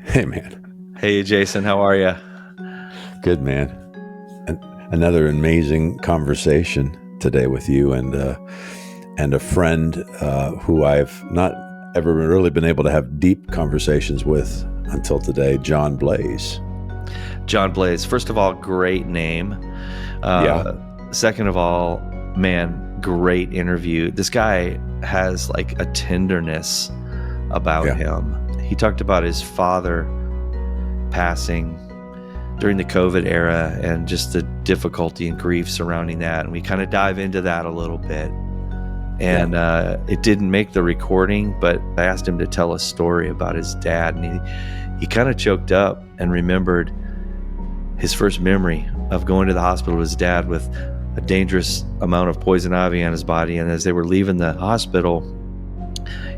Hey, man. Hey, Jason, how are you? Good, man. Another amazing conversation today with you and a friend who I've not ever really been able to have deep conversations with until today, John Blase. John Blase. First of all, great name. Second of all, man, great interview. This guy has like a tenderness about him. He talked about his father passing during the COVID era and just the difficulty and grief surrounding that. And we kind of dive into that a little bit. And it didn't make the recording, but I asked him to tell a story about his dad. And he kind of choked up and remembered his first memory of going to the hospital with his dad with a dangerous amount of poison ivy on his body. And as they were leaving the hospital,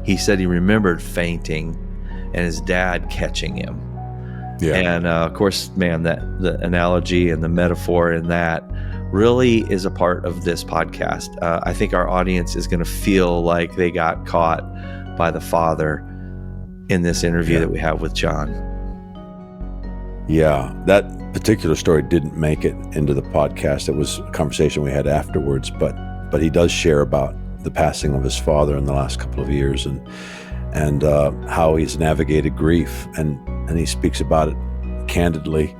he said he remembered fainting and his dad catching him. Yeah. And of course, man, that the analogy and the metaphor in that really is a part of this podcast. I think our audience is going to feel like they got caught by the Father in this interview that we have with John. Yeah, that particular story didn't make it into the podcast. It was a conversation we had afterwards, but he does share about the passing of his father in the last couple of years and how he's navigated grief, and he speaks about it candidly.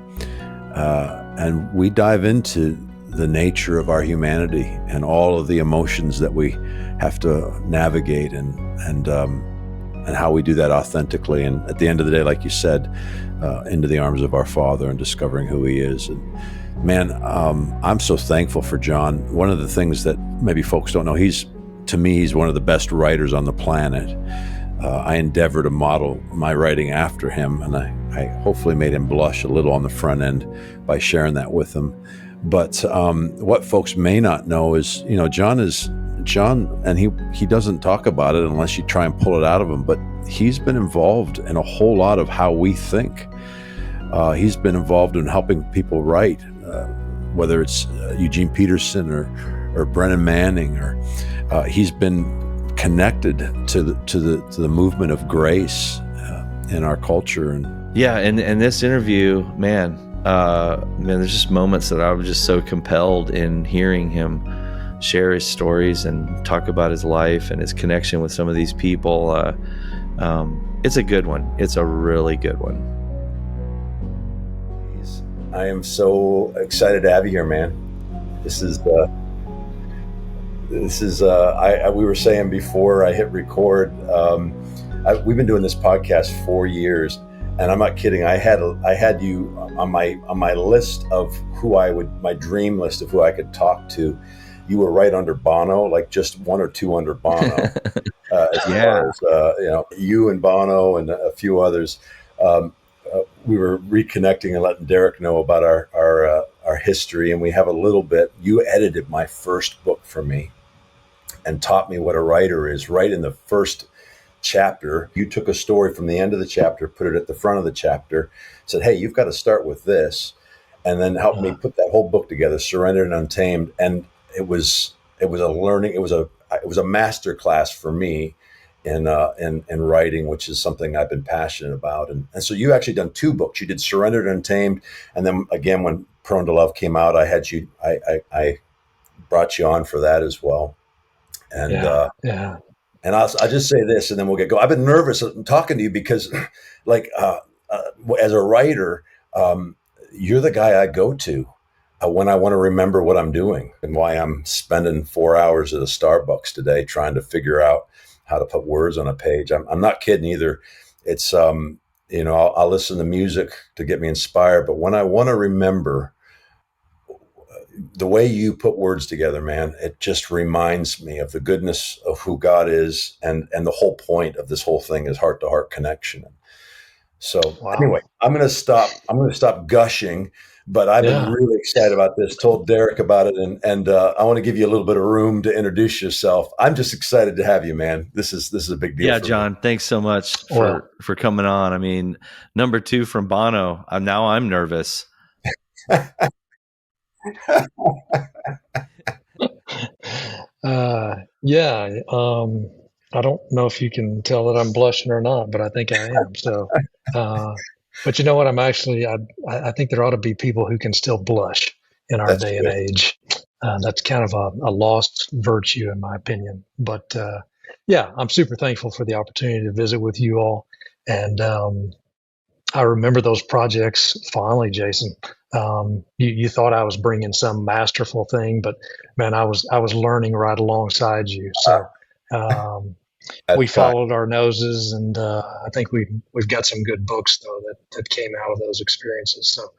And we dive into the nature of our humanity and all of the emotions that we have to navigate and how we do that authentically. And at the end of the day, like you said, into the arms of our Father and discovering who he is. And man, I'm so thankful for John. One of the things that maybe folks don't know, he's one of the best writers on the planet. I endeavor to model my writing after him, and I hopefully made him blush a little on the front end by sharing that with him. But what folks may not know is, John, and he doesn't talk about it unless you try and pull it out of him, but he's been involved in a whole lot of how we think. He's been involved in helping people write, whether it's Eugene Peterson or Brennan Manning, or he's been connected to the movement of grace in our culture. And this interview, man, there's just moments that I was just so compelled in hearing him share his stories and talk about his life and his connection with some of these people. It's a good one. It's a really good one. I am so excited to have you here, man. We were saying before I hit record, we've been doing this podcast 4 years, and I'm not kidding. I had you on my list of my dream list of who I could talk to. You were right under Bono, like just one or two under Bono. As far as, you and Bono and a few others. We were reconnecting and letting Derek know about our history, and we have a little bit. You edited my first book for me and taught me what a writer is. Right in the first chapter, you took a story from the end of the chapter, put it at the front of the chapter, said, "Hey, you've got to start with this," and then helped me put that whole book together, Surrendered and Untamed. And it was a learning. It was a master class for me in writing, which is something I've been passionate about. And so you actually done two books. You did Surrendered and Untamed, and then again when Prone to Love came out, I brought you on for that as well. And and I'll just say this, and then we'll get going. I've been nervous talking to you because, as a writer, you're the guy I go to when I want to remember what I'm doing and why I'm spending 4 hours at a Starbucks today trying to figure out how to put words on a page. I'm not kidding either. It's I'll listen to music to get me inspired, but when I want to remember the way you put words together, man, it just reminds me of the goodness of who God is, and the whole point of this whole thing is heart-to-heart connection. So Anyway, I'm going to stop gushing, but I've been really excited about this. Told Derek about it, and I want to give you a little bit of room to introduce yourself. I'm just excited to have you, man. This is a big deal. Yeah, John, thanks so much for coming on. I mean, number 2 from Bono. Now I'm nervous. I don't know if you can tell that I'm blushing or not, but I think I am. So But you know what? I think there ought to be people who can still blush in our That's day and good. age. That's kind of a lost virtue, in my opinion. But yeah, I'm super thankful for the opportunity to visit with you all. And I remember those projects fondly, Jason. You thought I was bringing some masterful thing, but man, I was learning right alongside you. So um, we That's kind. followed our noses, and I think we've got some good books though that came out of those experiences. So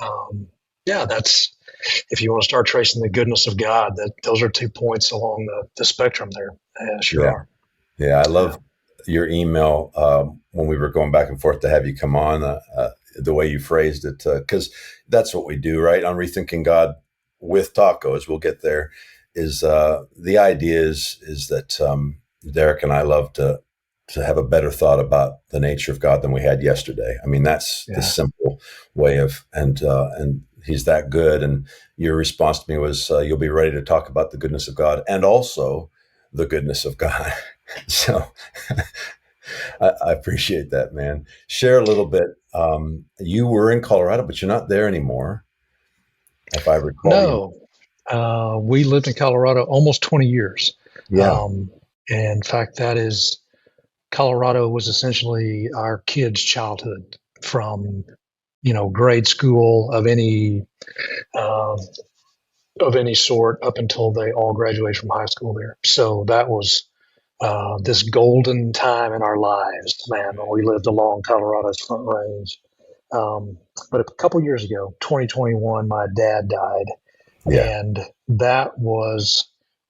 um, yeah, that's if you want to start tracing the goodness of God, that those are 2 points along the spectrum there. Yeah, sure Yeah. are. Yeah. I Yeah. love your email when we were going back and forth to have you come on, the way you phrased it, because that's what we do, right? On Rethinking God with Tacos, we'll get there. Is the idea is that Derek and I love to have a better thought about the nature of God than we had yesterday. I mean, that's the Yeah. simple way of, and he's that good. And your response to me was, you'll be ready to talk about the goodness of God and also the goodness of God. So I appreciate that, man. Share a little bit. You were in Colorado, but you're not there anymore. If I recall, you. No, we lived in Colorado almost 20 years. Yeah, Um, and in fact, Colorado was essentially our kids' childhood from, grade school um, of any sort up until they all graduated from high school there. So that was this golden time in our lives, man, when we lived along Colorado's Front Range. But a couple years ago, 2021, my dad died. yeah, And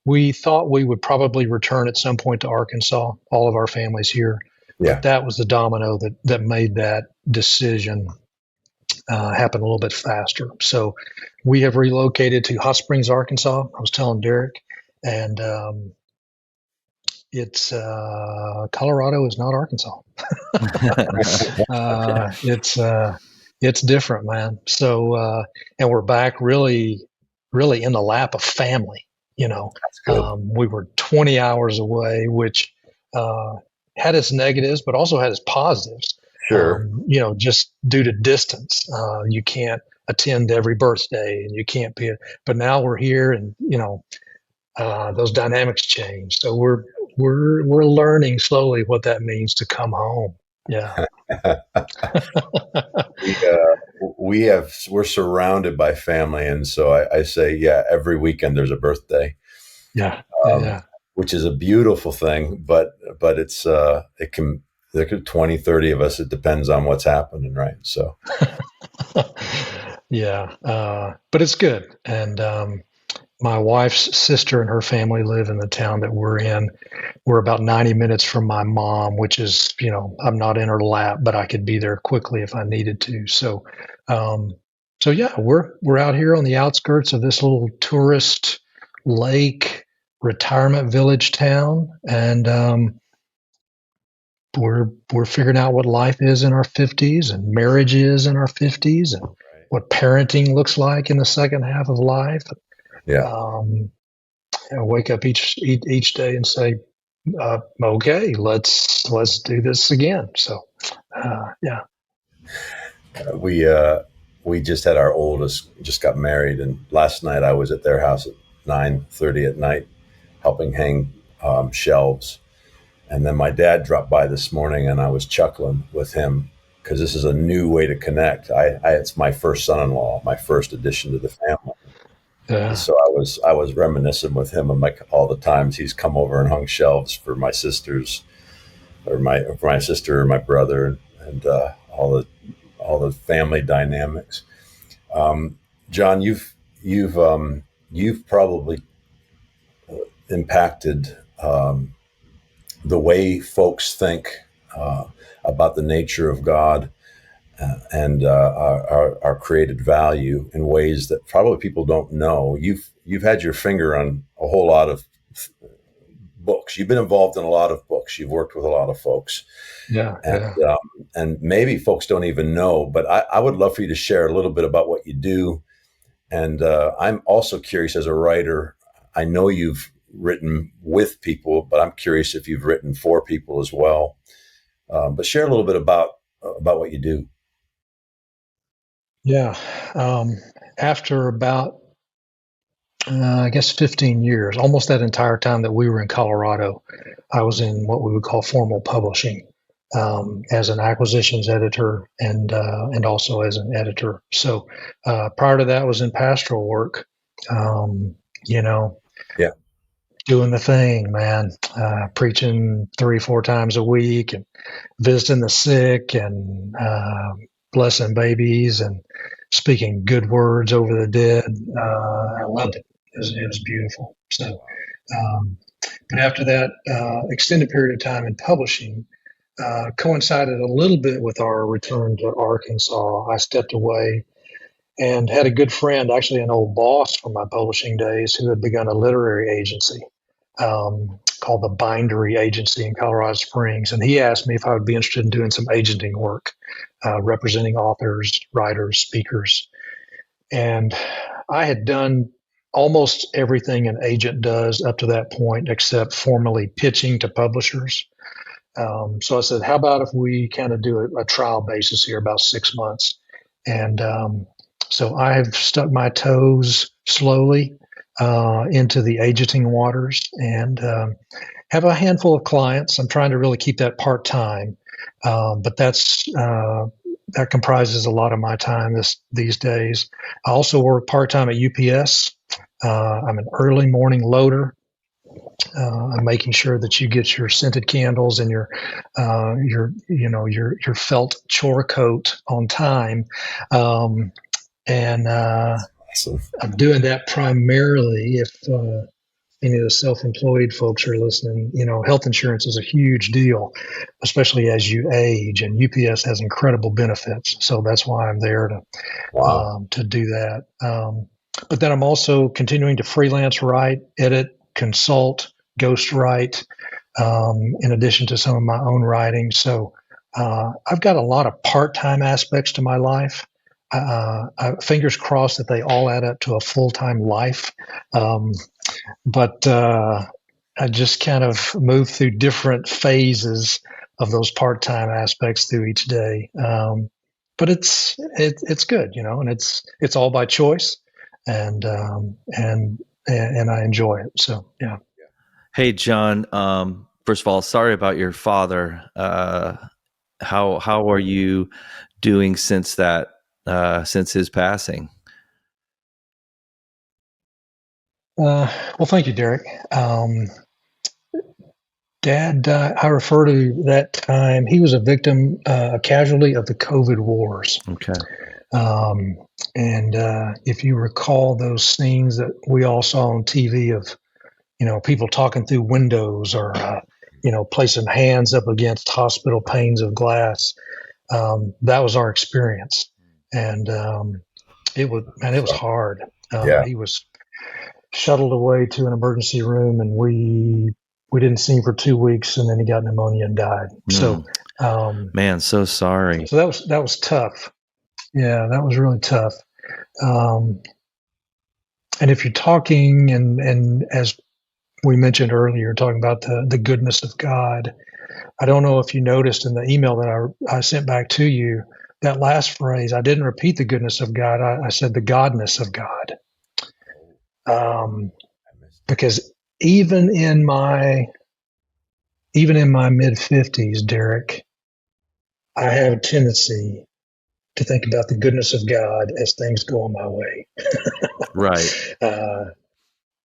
we thought we would probably return at some point to Arkansas, all of our families here. But yeah, that was the domino that made that decision happen a little bit faster. So we have relocated to Hot Springs, Arkansas. I was telling Derek, and it's Colorado is not Arkansas. It's different, man. So and we're back really in the lap of family. that's good. We were 20 hours away, which uh, had its negatives, but also had its positives. Sure. Just due to distance, you can't attend every birthday, and you can't be. But now we're here, and those dynamics change. So we're learning slowly what that means to come home. Yeah. we we're surrounded by family, and so I say, yeah, every weekend there's a birthday, Yeah. Yeah. um, Yeah. which is a beautiful thing. But it's it can there could 20, 30 of us. It depends on what's happening, right? So Yeah. But it's good. And my wife's sister and her family live in the town that we're in. We're about 90 minutes from my mom, which is, I'm not in her lap, but I could be there quickly if I needed to. Um, so yeah, we're out here on the outskirts of this little tourist lake retirement village town, and we're figuring out what life is in our 50s and marriage is in our 50s and right. what parenting looks like in the second half of life. Yeah. Um, I wake up each day and say, "Okay, let's do this again." So, yeah, We we just had our oldest just got married, and last night I was at their house at 9:30 at night, helping hang shelves. And then my dad dropped by this morning, and I was chuckling with him because this is a new way to connect. It's my first son-in-law, my first addition to the family. And yeah, so I was reminiscing with him of like all the times he's come over and hung shelves for my sisters, or for my sister or my brother, and all the family dynamics. John, you've probably impacted the way folks think uh, about the nature of God and our created value in ways that probably people don't know. You've had your finger on a whole lot of books. You've been involved in a lot of books. You've worked with a lot of folks, yeah, and yeah. and maybe folks don't even know. But I would love for you to share a little bit about what you do. And I'm also curious as a writer. I know you've written with people, but I'm curious if you've written for people as well. But share a little bit about about what you do? Yeah. After about, I guess, 15 years, almost that entire time that we were in Colorado, I was in what we would call formal publishing, as an acquisitions editor and also as an editor. So prior to that, I was in pastoral work. You know, Yeah. doing the thing, man, preaching 3-4 times a week and visiting the sick and blessing babies and speaking good words over the dead. I loved it. It was beautiful. So, but after that extended period of time in publishing, coincided a little bit with our return to Arkansas. I stepped away and had a good friend, actually an old boss from my publishing days, who had begun a literary agency called the Bindery Agency in Colorado Springs. And he asked me if I would be interested in doing some agenting work, representing authors, writers, speakers. And I had done almost everything an agent does up to that point, except formally pitching to publishers. So I said, how about if we kind of do a trial basis here, about 6 months? And so I have stuck my toes slowly into the agenting waters and have a handful of clients. I'm trying to really keep that part-time, but that comprises a lot of my time these days. I also work part-time at UPS. I'm an early morning loader. I'm making sure that you get your scented candles and your felt chore coat on time. Awesome. I'm doing that primarily if any of the self-employed folks are listening. Health insurance is a huge deal, especially as you age, and UPS has incredible benefits. So that's why I'm there to do that. But then I'm also continuing to freelance write, edit, consult, ghostwrite, in addition to some of my own writing. So I've got a lot of part-time aspects to my life. Fingers crossed that they all add up to a full-time life. But I just kind of move through different phases of those part-time aspects through each day. But it's good, and it's all by choice, and I enjoy it. So yeah. Hey, John. First of all, sorry about your father. How are you doing since his passing? Well, thank you, Derek. Dad died. I refer to that time. He was a victim, a casualty of the COVID wars. Okay. And if you recall those scenes that we all saw on TV of, people talking through windows or, placing hands up against hospital panes of glass, that was our experience. And it was hard. He was shuttled away to an emergency room, and we didn't see him for 2 weeks, and then he got pneumonia and died. So, man, so sorry. So that was tough. Yeah, that was really tough. And if you're talking, and as we mentioned earlier, talking about the goodness of God, I don't know if you noticed in the email that I sent back to you, that last phrase, I didn't repeat the goodness of God. I said the GODness of God. Because even in my mid 50s, Derek, I have a tendency to think about the goodness of God as things go on my way. Right.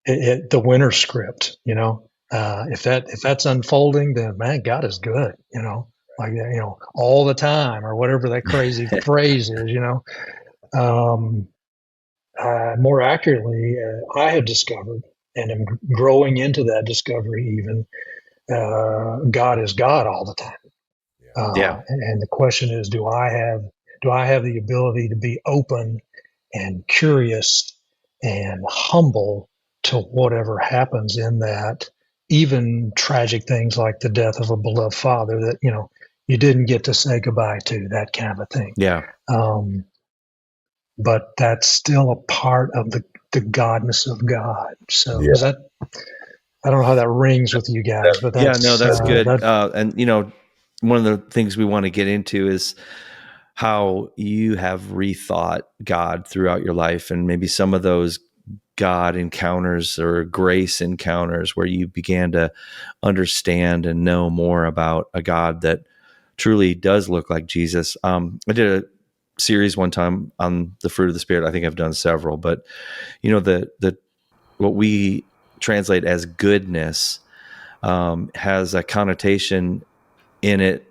The winner script, if that's unfolding, then man, God is good, like that, all the time, or whatever that crazy phrase is, more accurately, I have discovered, and am growing into that discovery even, God is God all the time. And the question is, do I have the ability to be open and curious and humble to whatever happens in that, even tragic things like the death of a beloved father that, you didn't get to say goodbye to, that kind of a thing. Yeah. But that's still a part of the godness of God. So is that, I don't know how that rings with you guys, but that's, that's good. And one of the things we want to get into is how you have rethought God throughout your life, and maybe some of those God encounters or grace encounters where you began to understand and know more about a God that truly does look like Jesus. I did a series one time on the fruit of the Spirit. I think I've done several, but the what we translate as goodness has a connotation in it,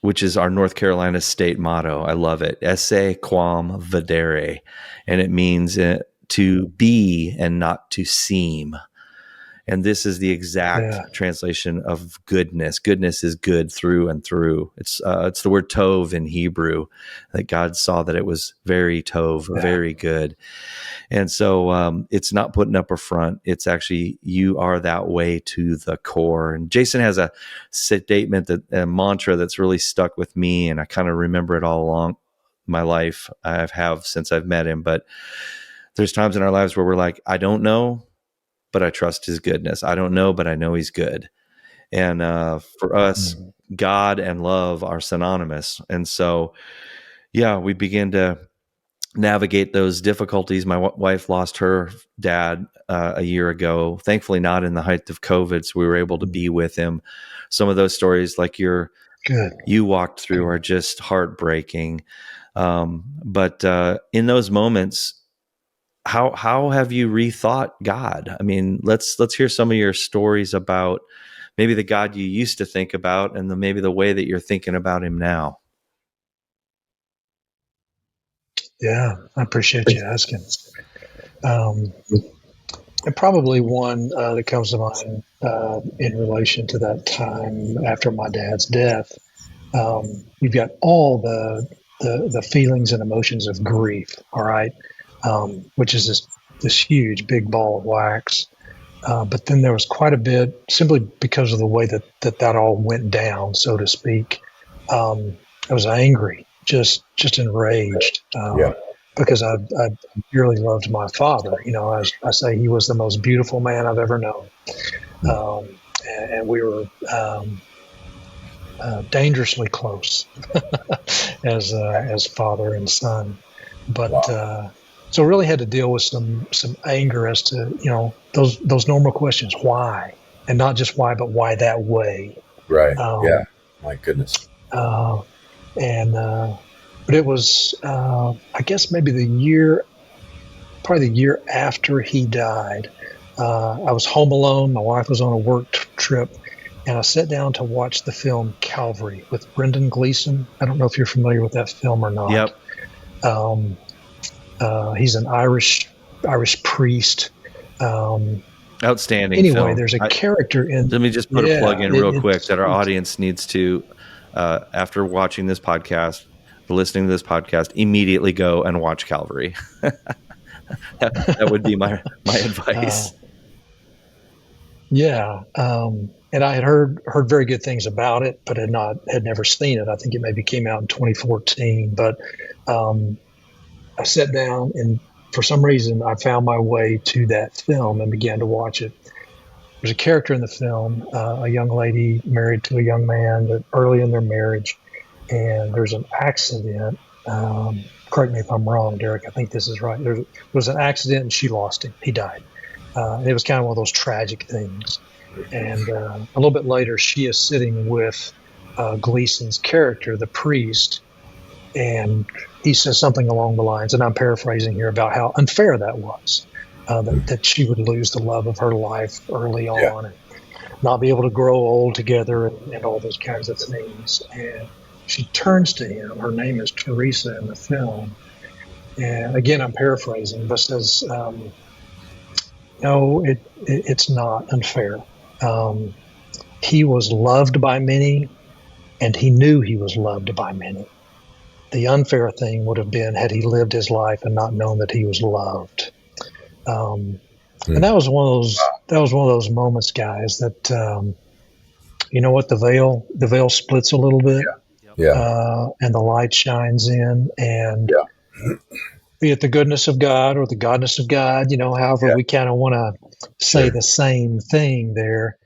which is our North Carolina state motto. I love it. Esse quam vedere. And it means to be and not to seem. And this is the exact translation of goodness. Goodness is good through and through. It's the word tov in Hebrew, that God saw that it was very tov, very good. And so it's not putting up a front. It's actually, you are that way to the core. And Jason has a statement, a mantra that's really stuck with me, and I kind of remember it all along my life. I have since I've met him. But there's times in our lives where we're like, I don't know, but I trust his goodness. I don't know, but I know he's good. And for us, God and love are synonymous. And so, we begin to navigate those difficulties. My wife lost her dad a year ago, thankfully not in the height of COVID, so we were able to be with him. Some of those stories like you walked through are just heartbreaking. But in those moments, how have you rethought God? I mean, let's hear some of your stories about maybe the God you used to think about, and maybe the way that you're thinking about him now. Yeah, I appreciate you asking. And probably one that comes to mind in relation to that time after my dad's death. You've got all the feelings and emotions of grief, all right, which is this huge big ball of wax. But then there was quite a bit, simply because of the way that all went down, so to speak. I was angry, just enraged, because I dearly loved my father. As I say, he was the most beautiful man I've ever known, and we were dangerously close as father and son. But so really had to deal with some anger as to those normal questions, why, and not just why, but why that way. Right. My goodness. But it was, I guess maybe probably the year after he died. I was home alone. My wife was on a work trip, and I sat down to watch the film Calvary with Brendan Gleeson. I don't know if you're familiar with that film or not. Yep. He's an Irish priest. Outstanding. Anyway, film. There's a character in. Let me just put a plug in real quick that our audience needs to, after watching this podcast, listening to this podcast, immediately go and watch Calvary. that would be my advice. And I had heard very good things about it, but had never seen it. I think it maybe came out in 2014. But I sat down, and for some reason, I found my way to that film and began to watch it. There's a character in the film, a young lady married to a young man early in their marriage, and there's an accident. Correct me if I'm wrong, Derek. I think this is right. There was an accident, and she lost him. He died. It was kind of one of those tragic things. And a little bit later, she is sitting with Gleason's character, the priest, and he says something along the lines, and I'm paraphrasing here, about how unfair that was, that she would lose the love of her life early on and not be able to grow old together and all those kinds of things. And she turns to him. Her name is Teresa in the film. And again, I'm paraphrasing, but says, no, it's not unfair. He was loved by many, and he knew he was loved by many. The unfair thing would have been had he lived his life and not known that he was loved. And that was one of those moments, guys, that you know what, the veil splits a little bit, and the light shines in, and be it the goodness of God or the GODness of God, however we kind of want to say the same thing there,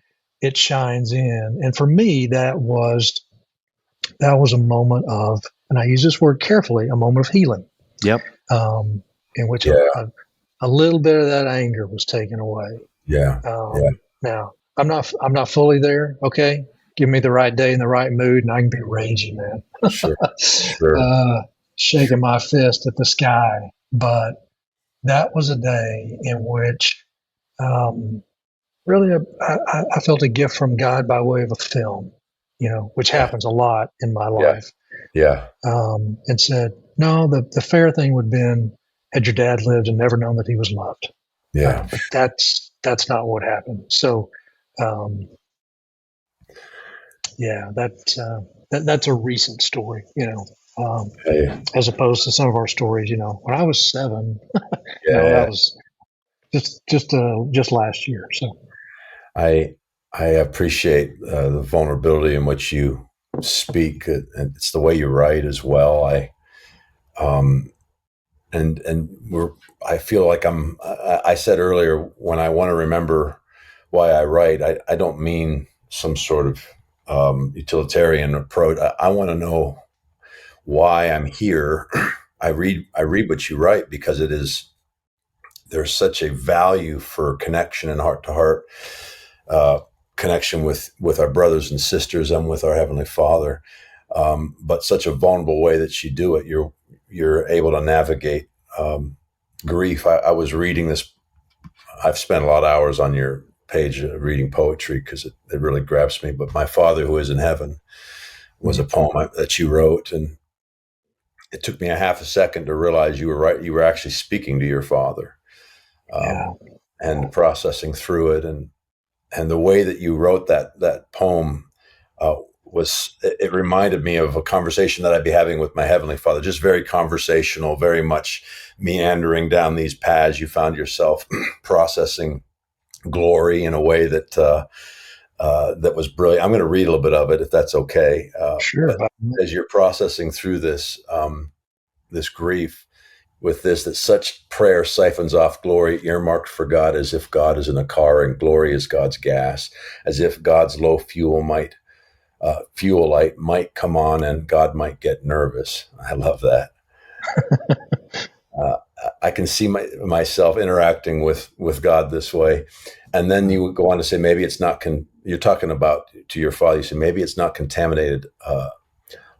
it shines in. And for me, that was that was a moment of, and I use this word carefully, a moment of healing. Yep. In which Yeah. a little bit of that anger was taken away. Yeah. Now I'm not fully there. Okay. Give me the right day and the right mood and I can be raging, man. Sure. Shaking my fist at the sky. But that was a day in which, really I felt a gift from God by way of a film, which happens a lot in my life. Yeah. And said, no, the fair thing would have been had your dad lived and never known that he was loved. Yeah. But that's not what happened. So, that's a recent story, as opposed to some of our stories, when I was 7, that was just last year. So I appreciate the vulnerability in which you speak, and it's the way you write as well. I feel like I said earlier, when I want to remember why I write, I don't mean some sort of utilitarian approach. I want to know why I'm here. I read what you write because there's such a value for connection and heart to heart connection with our brothers and sisters and with our Heavenly Father, but such a vulnerable way that you do it. You're able to navigate grief. I was reading this. I've spent a lot of hours on your page reading poetry because it really grabs me. But My Father Who Is in Heaven was a poem that you wrote, and it took me a half a second to realize you were right. You were actually speaking to your father, and processing through it, and the way that you wrote that poem it reminded me of a conversation that I'd be having with my Heavenly Father, just very conversational, very much meandering down these paths. You found yourself processing glory in a way that that was brilliant. I'm going to read a little bit of it, if that's okay. Sure. As you're processing through this grief with this, that such prayer siphons off glory earmarked for God, as if God is in a car and glory is God's gas, as if God's low fuel light might come on and God might get nervous. I love that. I can see myself interacting with God this way. And then you would go on to say, maybe it's not, you're talking about to your father, you say, maybe it's not contaminated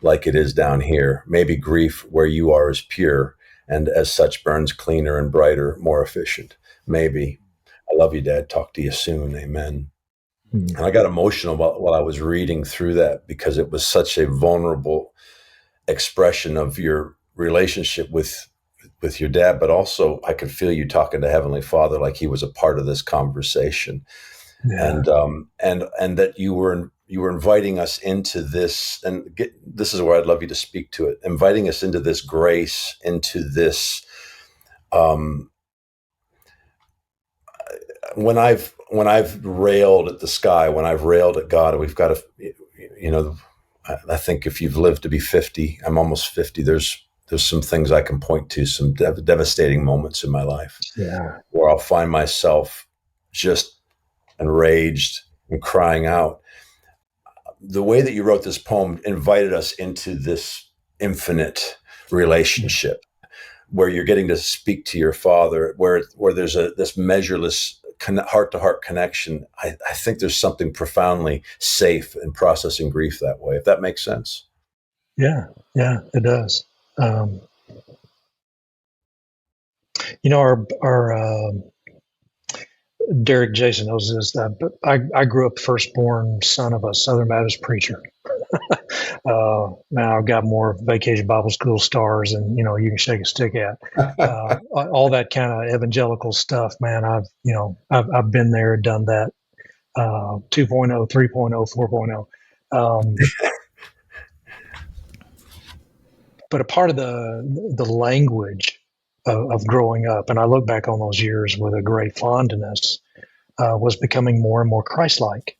like it is down here. Maybe grief where you are is pure, and as such burns cleaner and brighter, more efficient. Maybe. I love you, Dad. Talk to you soon. Amen. And I got emotional while I was reading through that, because it was such a vulnerable expression of your relationship with your dad, but also I could feel you talking to Heavenly Father like he was a part of this conversation. Yeah. And that you were inviting us into this, and this is where I'd love you to speak to it, inviting us into this grace, into this, when I've railed at the sky, when I've railed at God, we've got to, I think if you've lived to be 50, I'm almost 50, there's some things I can point to, some devastating moments in my life, where I'll find myself just enraged and crying out. The way that you wrote this poem invited us into this infinite relationship, where you're getting to speak to your father, where there's this measureless heart-to-heart connection. I think there's something profoundly safe in processing grief that way, if that makes sense. Yeah, it does. Our Derek Jason knows this, but I grew up firstborn son of a Southern Baptist preacher. Now I've got more Vacation Bible School stars and you can shake a stick at. All that kind of evangelical stuff, man. I've been there, done that. 2.0, 3.0, 4.0. But a part of the language of growing up, and I look back on those years with a great fondness, was becoming more and more Christ-like.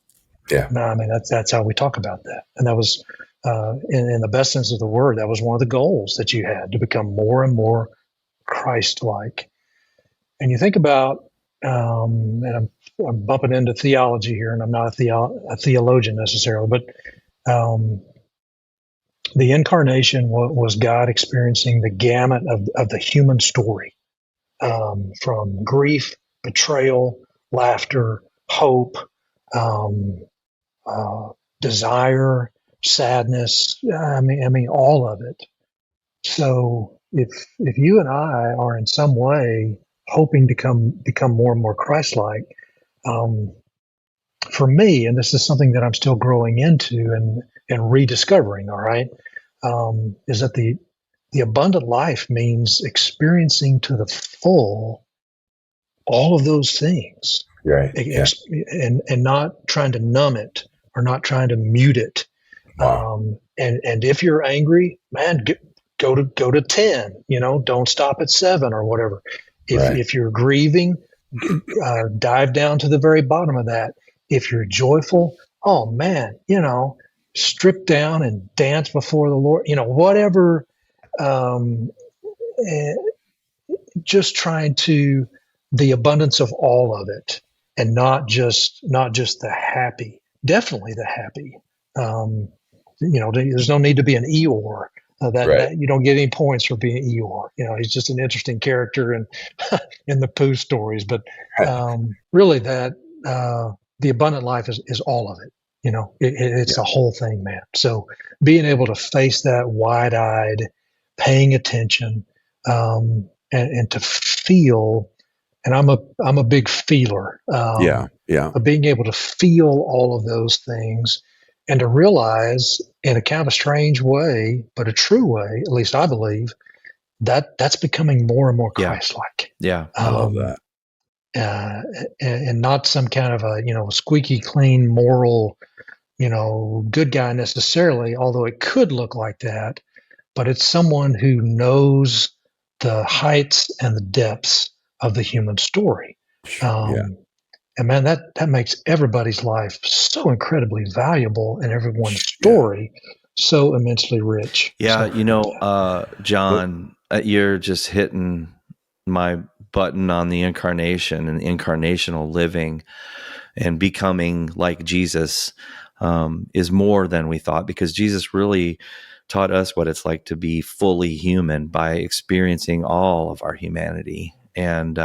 Yeah. I mean, that's how we talk about that. And that was, in the best sense of the word, that was one of the goals that you had, to become more and more Christ-like. And you think about, and I'm bumping into theology here, and I'm not a theologian necessarily, but the incarnation was God experiencing the gamut of the human story, from grief, betrayal, laughter, hope, um, desire, sadness. I mean, all of it. So if you and I are in some way hoping to become more and more Christ-like, um, for me, and this is something that I'm still growing into and rediscovering. All right, is that the abundant life means experiencing to the full all of those things, Right. Yeah. and not trying to numb it or not trying to mute it. Wow. And if you're angry, man, go to 10. Don't stop at 7 or whatever. If you're grieving, dive down to the very bottom of that. If you're joyful, oh man, strip down and dance before the Lord. Whatever. Um, eh, just trying to the abundance of all of it, and not just the happy. Definitely the happy. There's no need to be an Eeyore. That you don't get any points for being Eeyore. He's just an interesting character in the Pooh stories. But really, that the abundant life is all of it. It's the whole thing, man. So being able to face that wide-eyed, paying attention, and to feel. And I'm a big feeler. But being able to feel all of those things, and to realize in a kind of a strange way, but a true way, at least I believe, that's becoming more and more Christ-like. Yeah. I love that. And not some kind of a, squeaky clean moral, good guy necessarily, although it could look like that, but it's someone who knows the heights and the depths of the human story. And man, that makes everybody's life so incredibly valuable, and everyone's story so immensely rich. Yeah, John, you're just hitting my button on the incarnation and incarnational living, and becoming like Jesus is more than we thought, because Jesus really taught us what it's like to be fully human by experiencing all of our humanity. And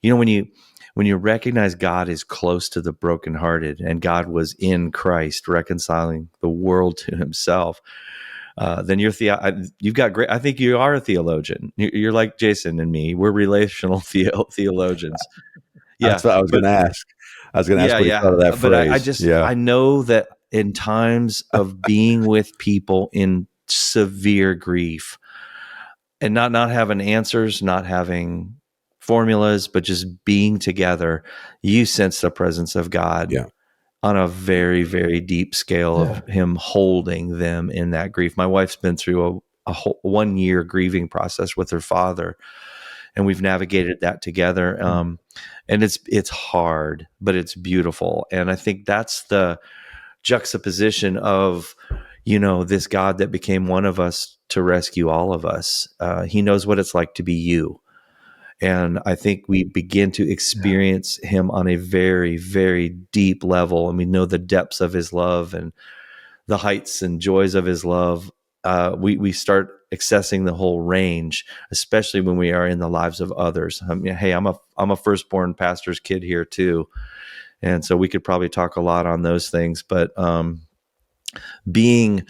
when you recognize God is close to the brokenhearted, and God was in Christ reconciling the world to himself, then you've got great. I think you are a theologian. You're like Jason and me. We're relational theologians. Yeah, that's what I was going to ask. I was going to ask what you thought of that phrase. But I know that in times of being with people in severe grief, and not having answers, not having formulas, but just being together, you sense the presence of God on a very, very deep scale of him holding them in that grief. My wife's been through a whole 1 year grieving process with her father, and we've navigated that together. And it's hard, but it's beautiful. And I think that's the juxtaposition of, this God that became one of us to rescue all of us. He knows what it's like to be you. And I think we begin to experience him on a very, very deep level. And we know the depths of his love and the heights and joys of his love. We start accessing the whole range, especially when we are in the lives of others. Hey, I'm a firstborn pastor's kid here too. And so we could probably talk a lot on those things, but being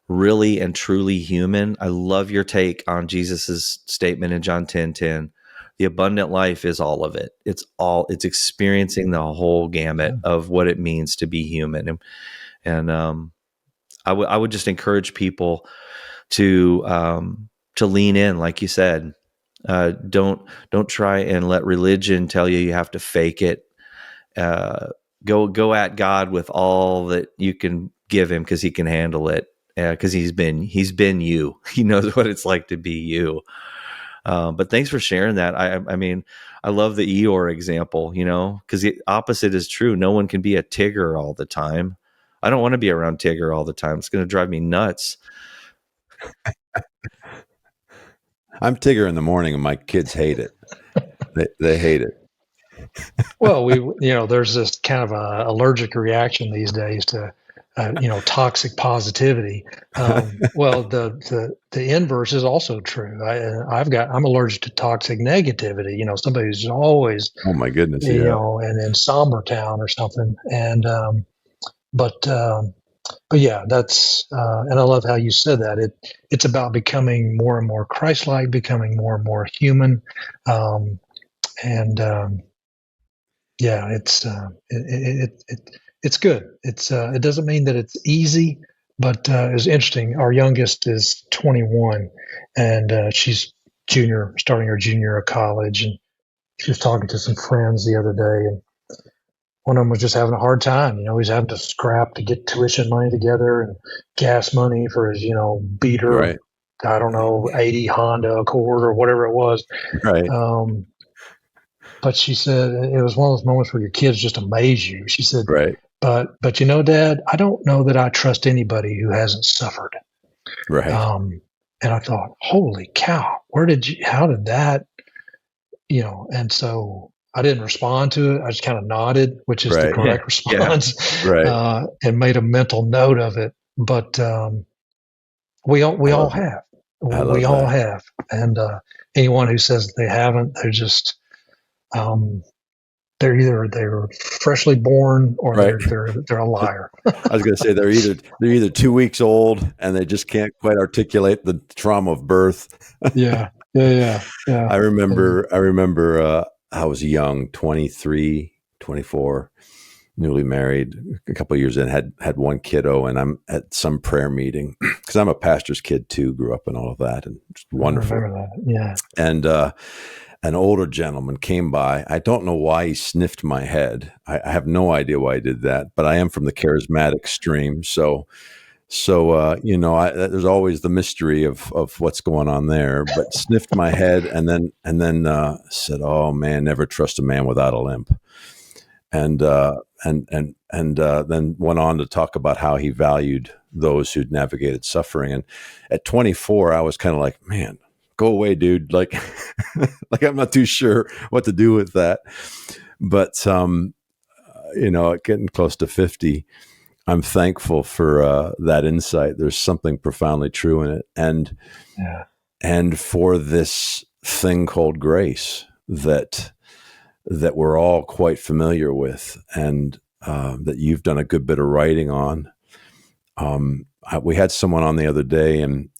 really and truly human. I love your take on Jesus's statement in John 10:10. The abundant life is all of it. It's experiencing the whole gamut of what it means to be human. And I would just encourage people to lean in, like you said. Don't try and let religion tell you have to fake it. Go at God with all that you can give him, because he can handle it. Because he's been you. He knows what it's like to be you. But thanks for sharing that. I mean, I love the Eeyore example, because the opposite is true. No one can be a Tigger all the time. I don't want to be around Tigger all the time. It's going to drive me nuts. I'm Tigger in the morning, and my kids hate it. They hate it. Well, there's this kind of a allergic reaction these days to toxic positivity. Well, the inverse is also true. I'm allergic to toxic negativity. Somebody who's always, Oh my goodness. Yeah. and in somber town or something. And but yeah, that's and I love how you said that. It's about becoming more and more Christ-like, becoming more and more human, and yeah, it's good. It doesn't mean that it's easy, but it's interesting. Our youngest is 21, and she's starting her junior year of college, and she was talking to some friends the other day, and one of them was just having a hard time. He's having to scrap to get tuition money together and gas money for his, beater, Right. I don't know, 80 Honda Accord or whatever it was. Right. But she said it was one of those moments where your kids just amaze you. She said, Right. but Dad, I don't know that I trust anybody who hasn't suffered. Right. And I thought, holy cow, how did that, and so I didn't respond to it. I just kind of nodded, which is the correct response, right. And made a mental note of it. But we all have. We all have. And anyone who says they haven't, they're just they're freshly born or they're a liar. I was going to say they're either 2 weeks old and they just can't quite articulate the trauma of birth. Yeah. I remember I was young, 23, 24, newly married, a couple of years in, had one kiddo, and I'm at some prayer meeting because I'm a pastor's kid too, grew up in all of that, and just wonderful. I remember that. Yeah. And an older gentleman came by. I don't know why he sniffed my head. I have no idea why he did that, but I am from the charismatic stream, so there's always the mystery of what's going on there. But sniffed my head and then said, "Oh man, never trust a man without a limp," and then went on to talk about how he valued those who'd navigated suffering. And at 24, I was kind of like, "Man, go away, dude!" Like I'm not too sure what to do with that. But getting close to 50. I'm thankful for that insight. There's something profoundly true in it, and for this thing called grace that we're all quite familiar with, and that you've done a good bit of writing on. We had someone on the other day, and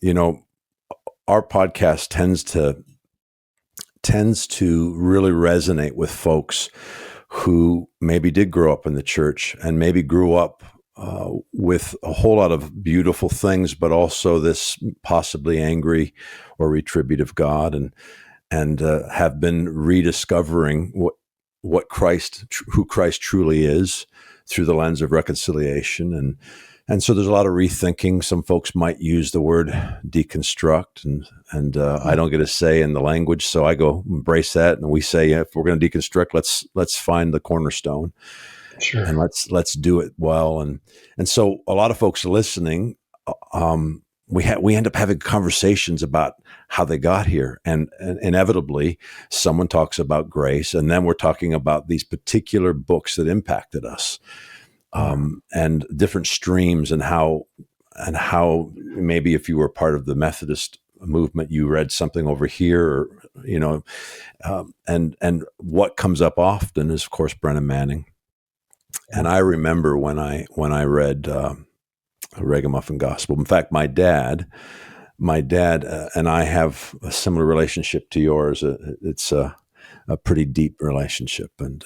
our podcast tends to really resonate with folks who maybe did grow up in the church and maybe grew up with a whole lot of beautiful things, but also this possibly angry or retributive God, and have been rediscovering who Christ truly is through the lens of reconciliation, and so there's a lot of rethinking. Some folks might use the word deconstruct, and I don't get a say in the language, so I go embrace that, and we say if we're going to deconstruct, let's find the cornerstone. Sure. And let's do it well. And so a lot of folks listening, we end up having conversations about how they got here. And inevitably someone talks about grace, and then we're talking about these particular books that impacted us, and different streams, and how maybe if you were part of the Methodist movement, you read something over here, or, and what comes up often is, of course, Brennan Manning. And I remember when I read Ragamuffin Gospel. In fact, my dad and I have a similar relationship to yours. It's a pretty deep relationship, and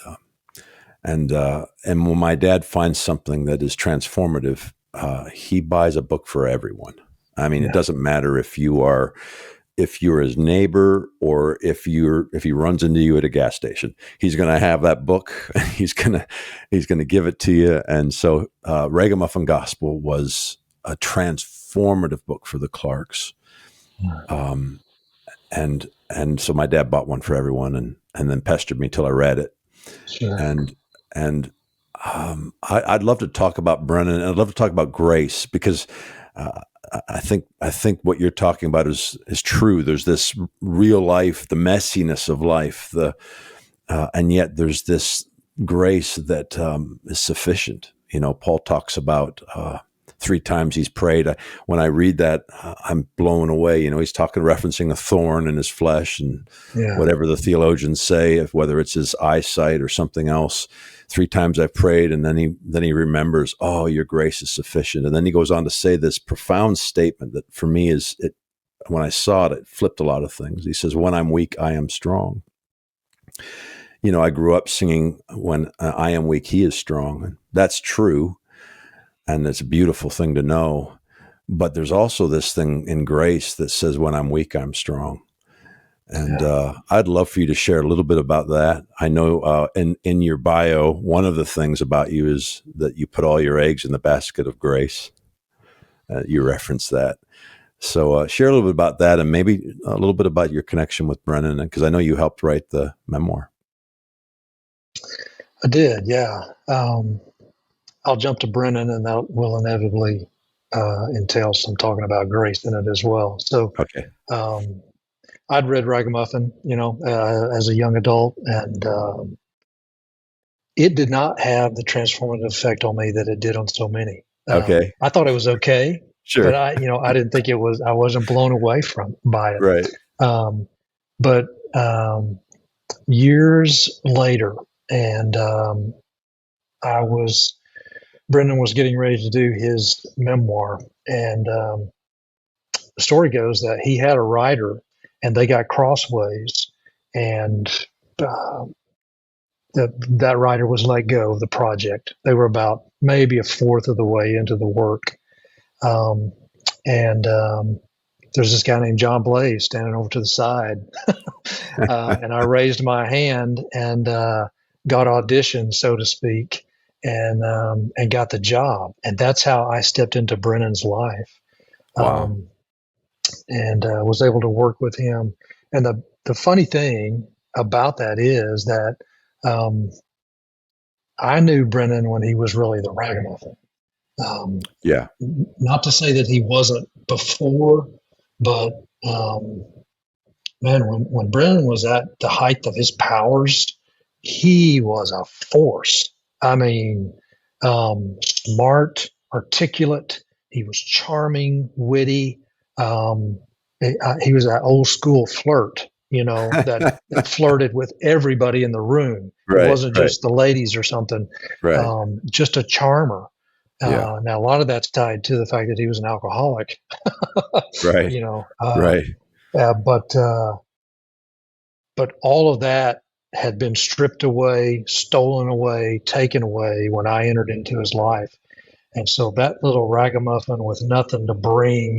when my dad finds something that is transformative, he buys a book for everyone. I mean, It doesn't matter if you're his neighbor or if he runs into you at a gas station, he's going to have that book. And he's going to give it to you. And so, Ragamuffin Gospel was a transformative book for the Clarks. And so my dad bought one for everyone, and then pestered me till I read it. Sure. And I'd love to talk about Brennan, and I'd love to talk about grace, because I think what you're talking about is true. There's this real life, the messiness of life, and yet there's this grace that is sufficient. Paul talks about 3 times he's prayed. When I read that, I'm blown away. He's referencing a thorn in his flesh and whatever the theologians say, whether it's his eyesight or something else. 3 times I've prayed, and then he remembers, oh, your grace is sufficient. And then he goes on to say this profound statement that for me when I saw it, it flipped a lot of things. He says, when I'm weak, I am strong. I grew up singing, when I am weak, he is strong. And that's true. And it's a beautiful thing to know. But there's also this thing in grace that says, when I'm weak, I'm strong. And I'd love for you to share a little bit about that. I know in your bio, one of the things about you is that you put all your eggs in the basket of grace. You referenced that. So share a little bit about that, and maybe a little bit about your connection with Brennan, because I know you helped write the memoir. I did, yeah. I'll jump to Brennan, and that will inevitably entail some talking about grace in it as well. So, okay. I'd read Ragamuffin, as a young adult, and it did not have the transformative effect on me that it did on so many. Okay. I thought it was okay. Sure. But I didn't think I wasn't blown away by it. Right. But years later, and Brendan was getting ready to do his memoir, and the story goes that he had a writer, and they got crossways, and that writer was let go of the project. They were about maybe a fourth of the way into the work. There's this guy named John Blase standing over to the side. And I raised my hand and got auditioned, so to speak, and got the job. And that's how I stepped into Brennan's life. Wow. And was able to work with him. And the funny thing about that is that I knew Brennan when he was really the ragamuffin. Not to say that he wasn't before, but man, when Brennan was at the height of his powers, he was a force. I mean, smart, articulate. He was charming, witty. He was that old school flirt, that flirted with everybody in the room. Right, it wasn't just the ladies or something. Right. Just a charmer. Now, a lot of that's tied to the fact that he was an alcoholic. Right. Right. But all of that had been stripped away, stolen away, taken away when I entered into his life. And so that little ragamuffin with nothing to bring,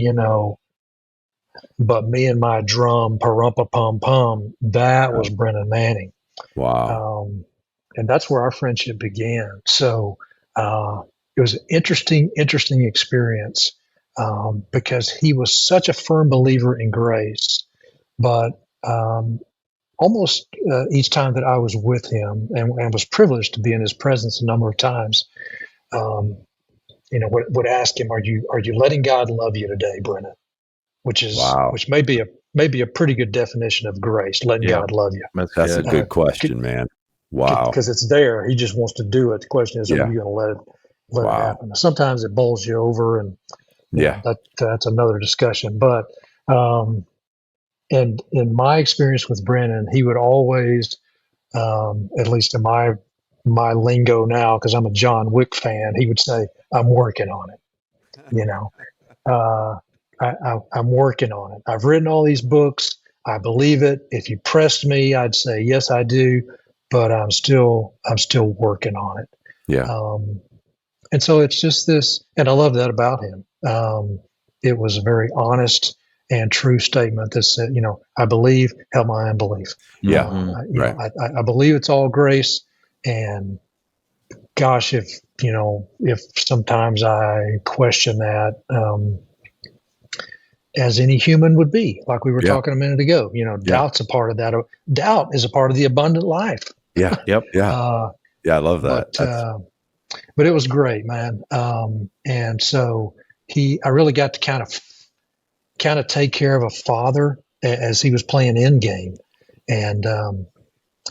but me and my drum, pa-rum-pa-pum-pum, that was Brennan Manning. Wow. And that's where our friendship began. So it was an interesting experience because he was such a firm believer in grace. But almost each time that I was with him and was privileged to be in his presence a number of times, would ask him, "Are you letting God love you today, Brennan?" Which may be a pretty good definition of grace, letting God love you. That's a good question, man. Wow. Because it's there. He just wants to do it. The question is, are you going to let it happen? Sometimes it bowls you over, and that's another discussion. But and in my experience with Brennan, he would always, at least in my lingo now, because I'm a John Wick fan, he would say, "I'm working on it." I'm working on it. I've written all these books. I believe it. If you pressed me, I'd say, yes, I do, but I'm still working on it. Yeah. And so it's just this, and I love that about him. It was a very honest and true statement that said, I believe, help my unbelief. Yeah. I believe it's all grace. And gosh, if sometimes I question that, as any human would be, like we were talking a minute ago, doubt's a part of that. Doubt is a part of the abundant life. Yeah. Yep. Yeah. I love that. But it was great, man. And so I really got to kind of take care of a father as he was playing Endgame. And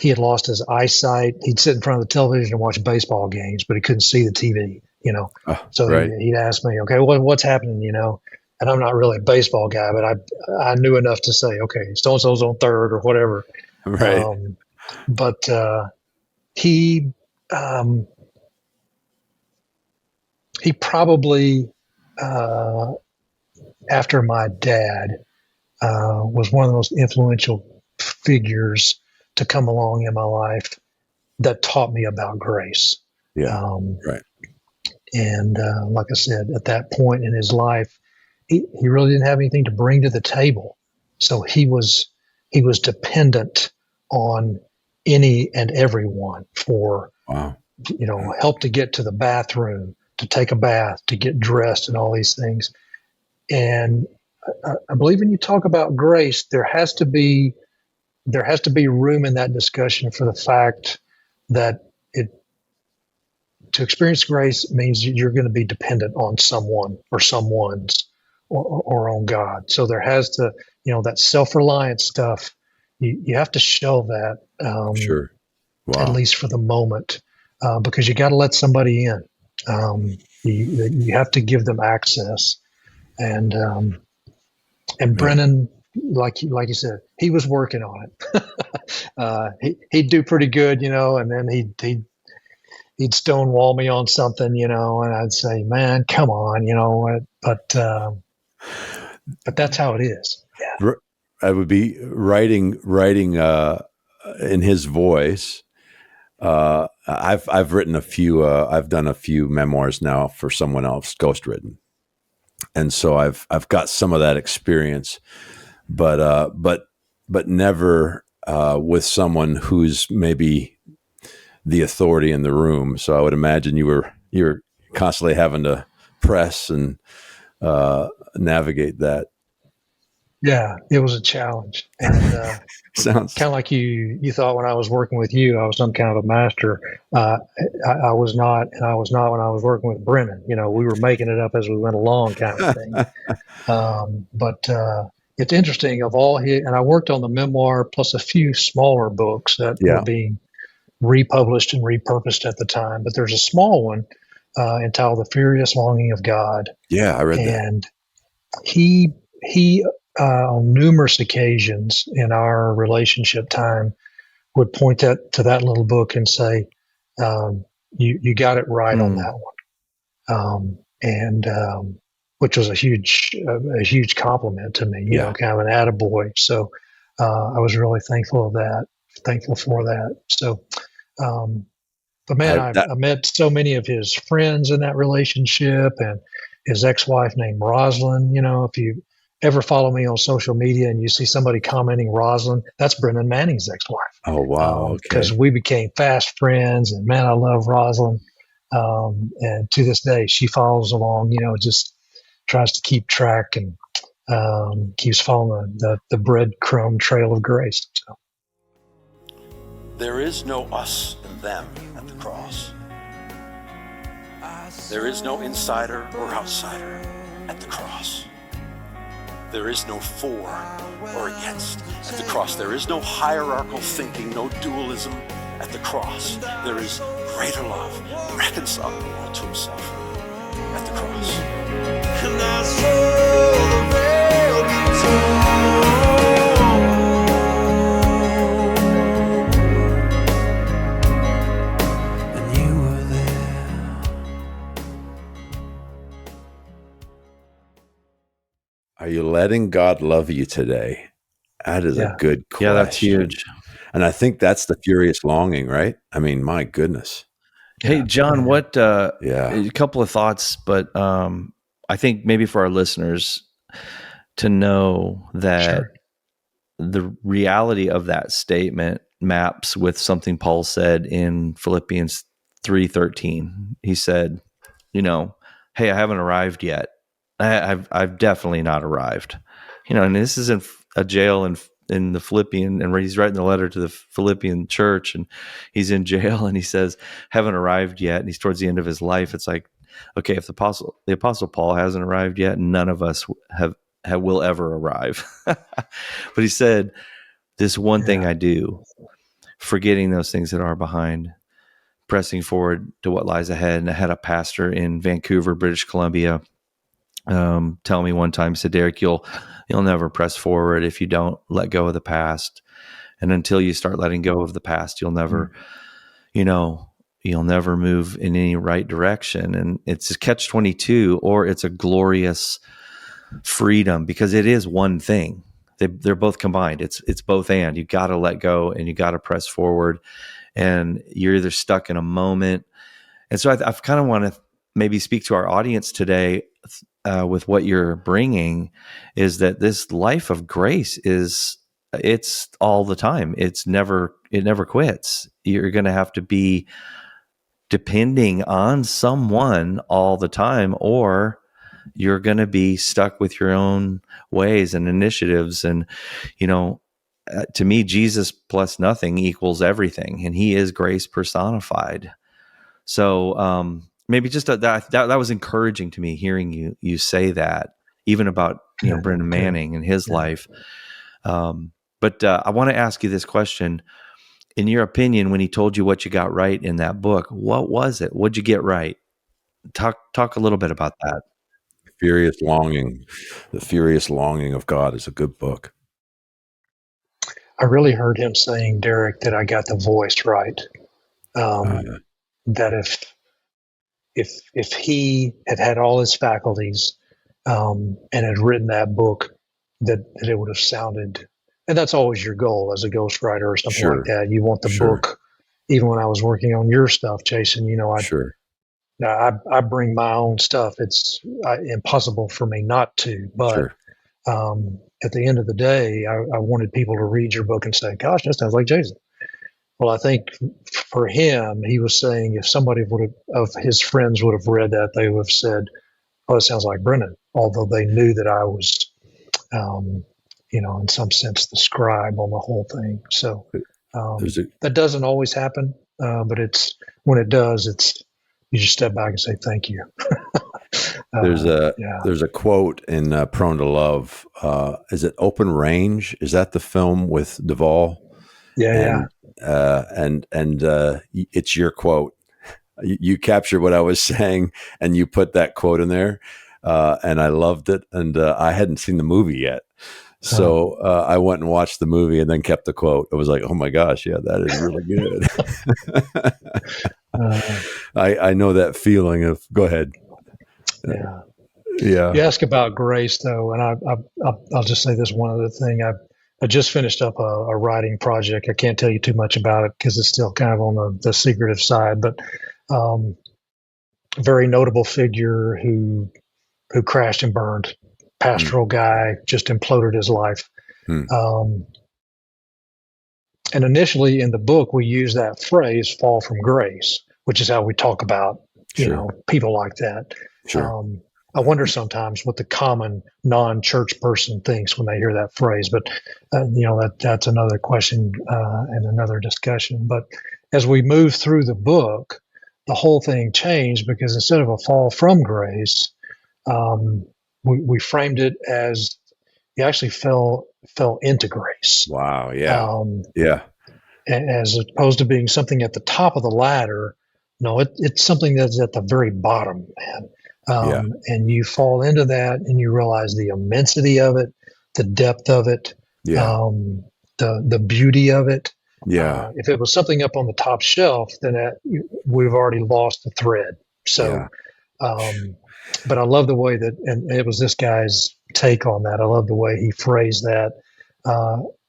he had lost his eyesight. He'd sit in front of the television and watch baseball games, but he couldn't see the TV. So right. he'd ask me, okay, what's happening, and I'm not really a baseball guy, but I knew enough to say, okay, so-and-so's on third or whatever. Right. But he probably, after my dad, was one of the most influential figures to come along in my life that taught me about grace. Yeah. Right. And like I said, at that point in his life, he really didn't have anything to bring to the table. So he was dependent on any and everyone for, Wow. help to get to the bathroom, to take a bath, to get dressed, and all these things. And I believe when you talk about grace, there has to be room in that discussion for the fact that to experience grace means you're going to be dependent on someone or someone's or on God. So there has to, that self-reliant stuff, you have to show that, Sure. Wow. at least for the moment, because you got to let somebody in. You have to give them access. And Brennan, like you said, he was working on it. He'd do pretty good, and then he'd stonewall me on something, and I'd say, man, come on, but that's how it is. Yeah. I would be writing in his voice. I've written a few. I've done a few memoirs now for someone else, ghostwritten, and so I've got some of that experience, but never with someone who's maybe the authority in the room. So I would imagine you were constantly having to press and navigate that. Yeah, it was a challenge, and Sounds kind of like you thought when I was working with you, I was some kind of a master. I was not, and I was not when I was working with Brennan. We were making it up as we went along, kind of thing. But it's interesting and I worked on the memoir plus a few smaller books that were being republished and repurposed at the time. But there's a small one entitled "The Furious Longing of God." Yeah, I read that. And he on numerous occasions in our relationship time would point to that little book and say, you got it right on that one. And which was a huge compliment to me, kind of an attaboy. So I was really thankful for that. So, but man, I met so many of his friends in that relationship, and his ex-wife named Rosalind. If you ever follow me on social media and you see somebody commenting Rosalind, that's Brennan Manning's ex-wife. Oh, wow. Because we became fast friends, and man, I love Rosalind. And to this day, she follows along, just tries to keep track and keeps following the breadcrumb trail of grace. So. There is no us and them at the cross. There is no insider or outsider at the cross. There is no for or against at the cross. There is no hierarchical thinking, no dualism at the cross. There is greater love, reconciling the world to himself at the cross. And I saw the veil be torn, and you were there. Are you letting God love you today? That is a good question. Yeah, that's huge. And I think that's the furious longing, right? I mean, my goodness. Hey, John, a couple of thoughts, but I think maybe for our listeners to know that the reality of that statement maps with something Paul said in Philippians 3:13. He said, hey, I haven't arrived yet. I've definitely not arrived. And this is in a jail in the Philippian, and he's writing the letter to the Philippian church, and he's in jail, and he says, haven't arrived yet. And he's towards the end of his life. It's like, okay, if the apostle Paul hasn't arrived yet, none of us will ever arrive. But he said, this one thing I do, forgetting those things that are behind, pressing forward to what lies ahead. And I had a pastor in Vancouver, British Columbia, tell me one time, said, Derek, you'll never press forward if you don't let go of the past. And until you start letting go of the past, you'll never, you'll never move in any right direction. And it's a catch-22, or it's a glorious freedom, because it is one thing. They're both combined. It's both and. You got to let go and you got to press forward. And you're either stuck in a moment. And so I kind of want to maybe speak to our audience today with what you're bringing, is that this life of grace it's all the time. It never quits. You're going to have to be depending on someone all the time, or you're going to be stuck with your own ways and initiatives. And, to me, Jesus plus nothing equals everything, and he is grace personified. So maybe just that was encouraging to me, hearing you say that, even about Brennan Manning and his life. But I want to ask you this question: in your opinion, when he told you what you got right in that book, what was it? What'd you get right? Talk a little bit about that. The Furious Longing of God is a good book. I really heard him saying, Derek, that I got the voice right. That if he had all his faculties and had written that book, that it would have sounded, and that's always your goal as a ghostwriter or something like that. You want the book. Even when I was working on your stuff, Jason, I bring my own stuff. It's impossible for me not to, but at the end of the day, I wanted people to read your book and say, gosh, that sounds like Jason. Well, I think for him, he was saying if somebody of his friends would have read that, they would have said, oh, it sounds like Brennan, although they knew that I was, in some sense, the scribe on the whole thing. So that doesn't always happen, but when it does, you just step back and say, thank you. There's a quote in Prone to Love. Is it Open Range? Is that the film with Duvall? Yeah. And it's your quote. You captured what I was saying, and you put that quote in there, and I loved it. And I hadn't seen the movie yet, so I went and watched the movie, and then kept the quote. I was like, "Oh my gosh, yeah, that is really good." I know that feeling of. Go ahead. Yeah. You ask about grace, though, and I'll just say this one other thing. I just finished up a writing project. I can't tell you too much about it because it's still kind of on the secretive side, but a very notable figure who crashed and burned, pastoral guy, just imploded his life. And initially in the book, we use that phrase, fall from grace, which is how we talk about, people like that. I wonder sometimes what the common non-church person thinks when they hear that phrase, but that's another question and another discussion. But as we move through the book, the whole thing changed, because instead of a fall from grace, we framed it as he actually fell into grace. Wow. Yeah. As opposed to being something at the top of the ladder, no, it's something that's at the very bottom, man. And you fall into that, and you realize the immensity of it, the depth of it, the beauty of it. If it was something up on the top shelf, then we've already lost the thread. So, but I love the way that, and it was this guy's take on that. I love the way he phrased that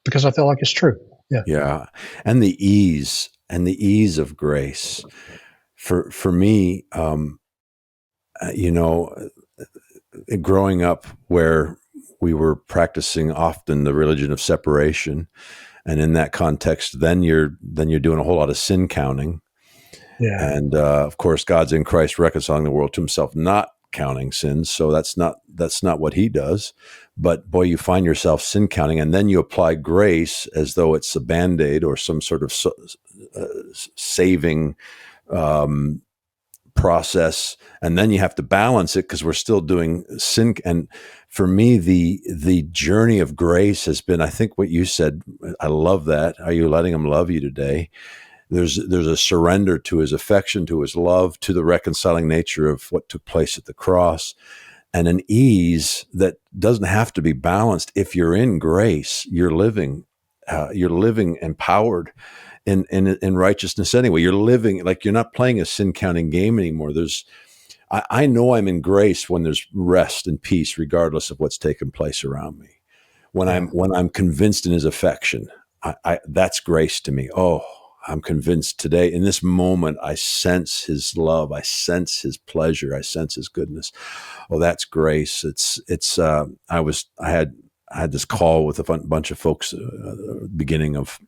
because I feel like it's true. Yeah. And the ease of grace for me, growing up where we were practicing often the religion of separation, and in that context, then you're doing a whole lot of sin counting. And of course, God's in Christ reconciling the world to himself, not counting sins. So that's not what he does. But boy, you find yourself sin counting, and then you apply grace as though it's a Band-Aid or some sort of saving process, and then you have to balance it because we're still doing sin. And for me, the journey of grace has been, I think what you said, I love that. Are you letting him love you today? There's a surrender to his affection, to his love, to the reconciling nature of what took place at the cross, and an ease that doesn't have to be balanced. If you're in grace, you're living empowered in righteousness anyway. You're living like you're not playing a sin counting game anymore. I know I'm in grace when there's rest and peace, regardless of what's taken place around me. When I'm convinced in his affection, that's grace to me. Oh, I'm convinced today in this moment, I sense his love. I sense his pleasure. I sense his goodness. Oh, that's grace. I had this call with a bunch of folks beginning of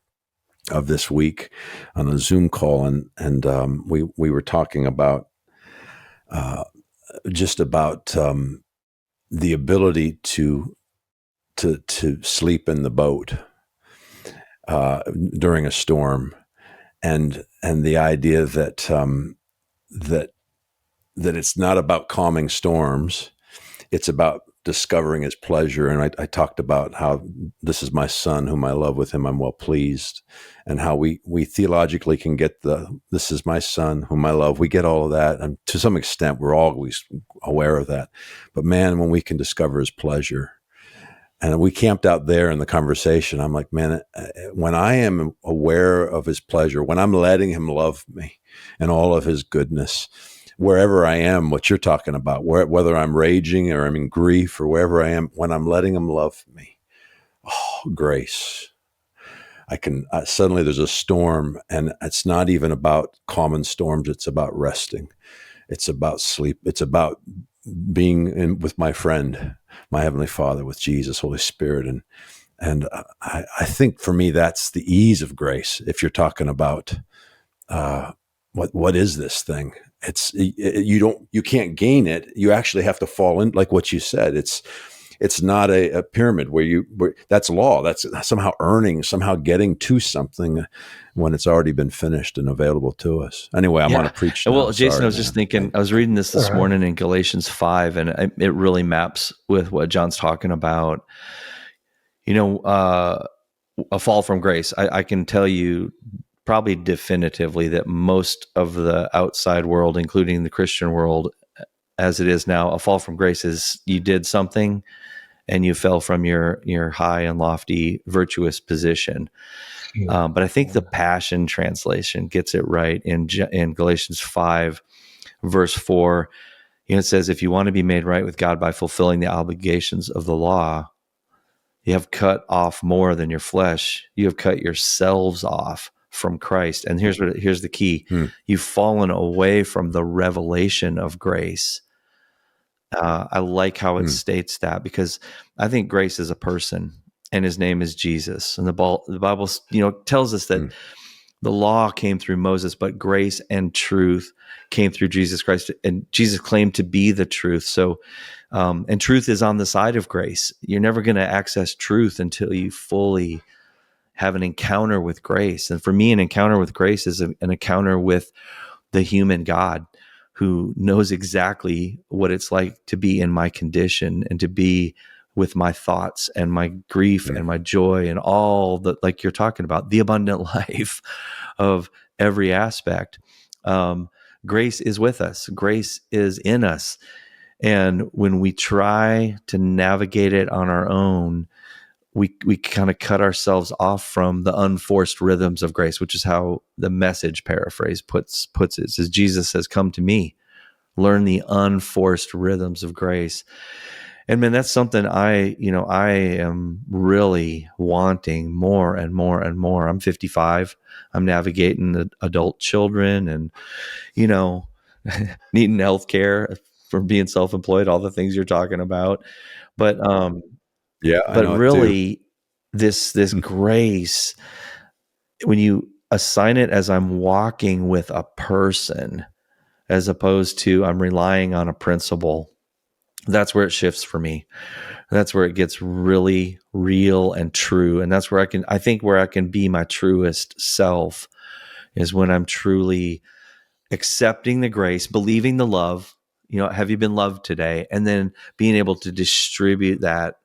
this week on a Zoom call, and we were talking about just about the ability to sleep in the boat during a storm, and the idea that that it's not about calming storms, it's about discovering his pleasure. And I talked about how this is my son whom I love, with him I'm well pleased, and how we theologically can get this is my son whom I love. We get all of that, and to some extent we're always aware of that. But man, when we can discover his pleasure, and we camped out there in the conversation, I'm like, man, when I am aware of his pleasure, when I'm letting him love me and all of his goodness, wherever I am, what you're talking about, whether I'm raging or I'm in grief or wherever I am, when I'm letting him love me, oh, grace. Suddenly there's a storm, and it's not even about common storms. It's about resting. It's about sleep. It's about being with my friend, my Heavenly Father, with Jesus, Holy Spirit. And I think for me, that's the ease of grace. If you're talking about what is this thing? You can't gain it. You actually have to fall in, like what you said. It's not a pyramid where that's law. That's somehow earning, somehow getting to something when it's already been finished and available to us. Anyway, I'm on a preach now. Well, Jason, Sorry, I was just thinking, I was reading this morning in Galatians 5, and it really maps with what John's talking about. A fall from grace. I can tell you probably definitively that most of the outside world, including the Christian world as it is now, a fall from grace is you did something and you fell from your high and lofty virtuous position. But I think the Passion Translation gets it right in Galatians 5, verse 4. It says, if you want to be made right with God by fulfilling the obligations of the law, you have cut off more than your flesh. You have cut yourselves off from Christ. And here's the key. You've fallen away from the revelation of grace. I like how it states that, because I think grace is a person, and his name is Jesus. And the Bible, tells us that the law came through Moses, but grace and truth came through Jesus Christ. And Jesus claimed to be the truth. So, and truth is on the side of grace. You're never going to access truth until you fully have an encounter with grace. And for me, an encounter with grace is an encounter with the human God, who knows exactly what it's like to be in my condition and to be with my thoughts and my grief and my joy and all that, like you're talking about, the abundant life of every aspect. Grace is with us. Grace is in us. And when we try to navigate it on our own, we kind of cut ourselves off from the unforced rhythms of grace, which is how the Message paraphrase puts it. It says, Jesus says, come to me, learn the unforced rhythms of grace. And man, that's something I am really wanting more and more and more. I'm 55. I'm navigating the adult children and, needing healthcare from being self-employed, all the things you're talking about. But, but really this grace, when you assign it as I'm walking with a person, as opposed to I'm relying on a principle, that's where it shifts for me. That's where it gets really real and true. And that's where I think where I can be my truest self is when I'm truly accepting the grace, believing the love, have you been loved today? And then being able to distribute that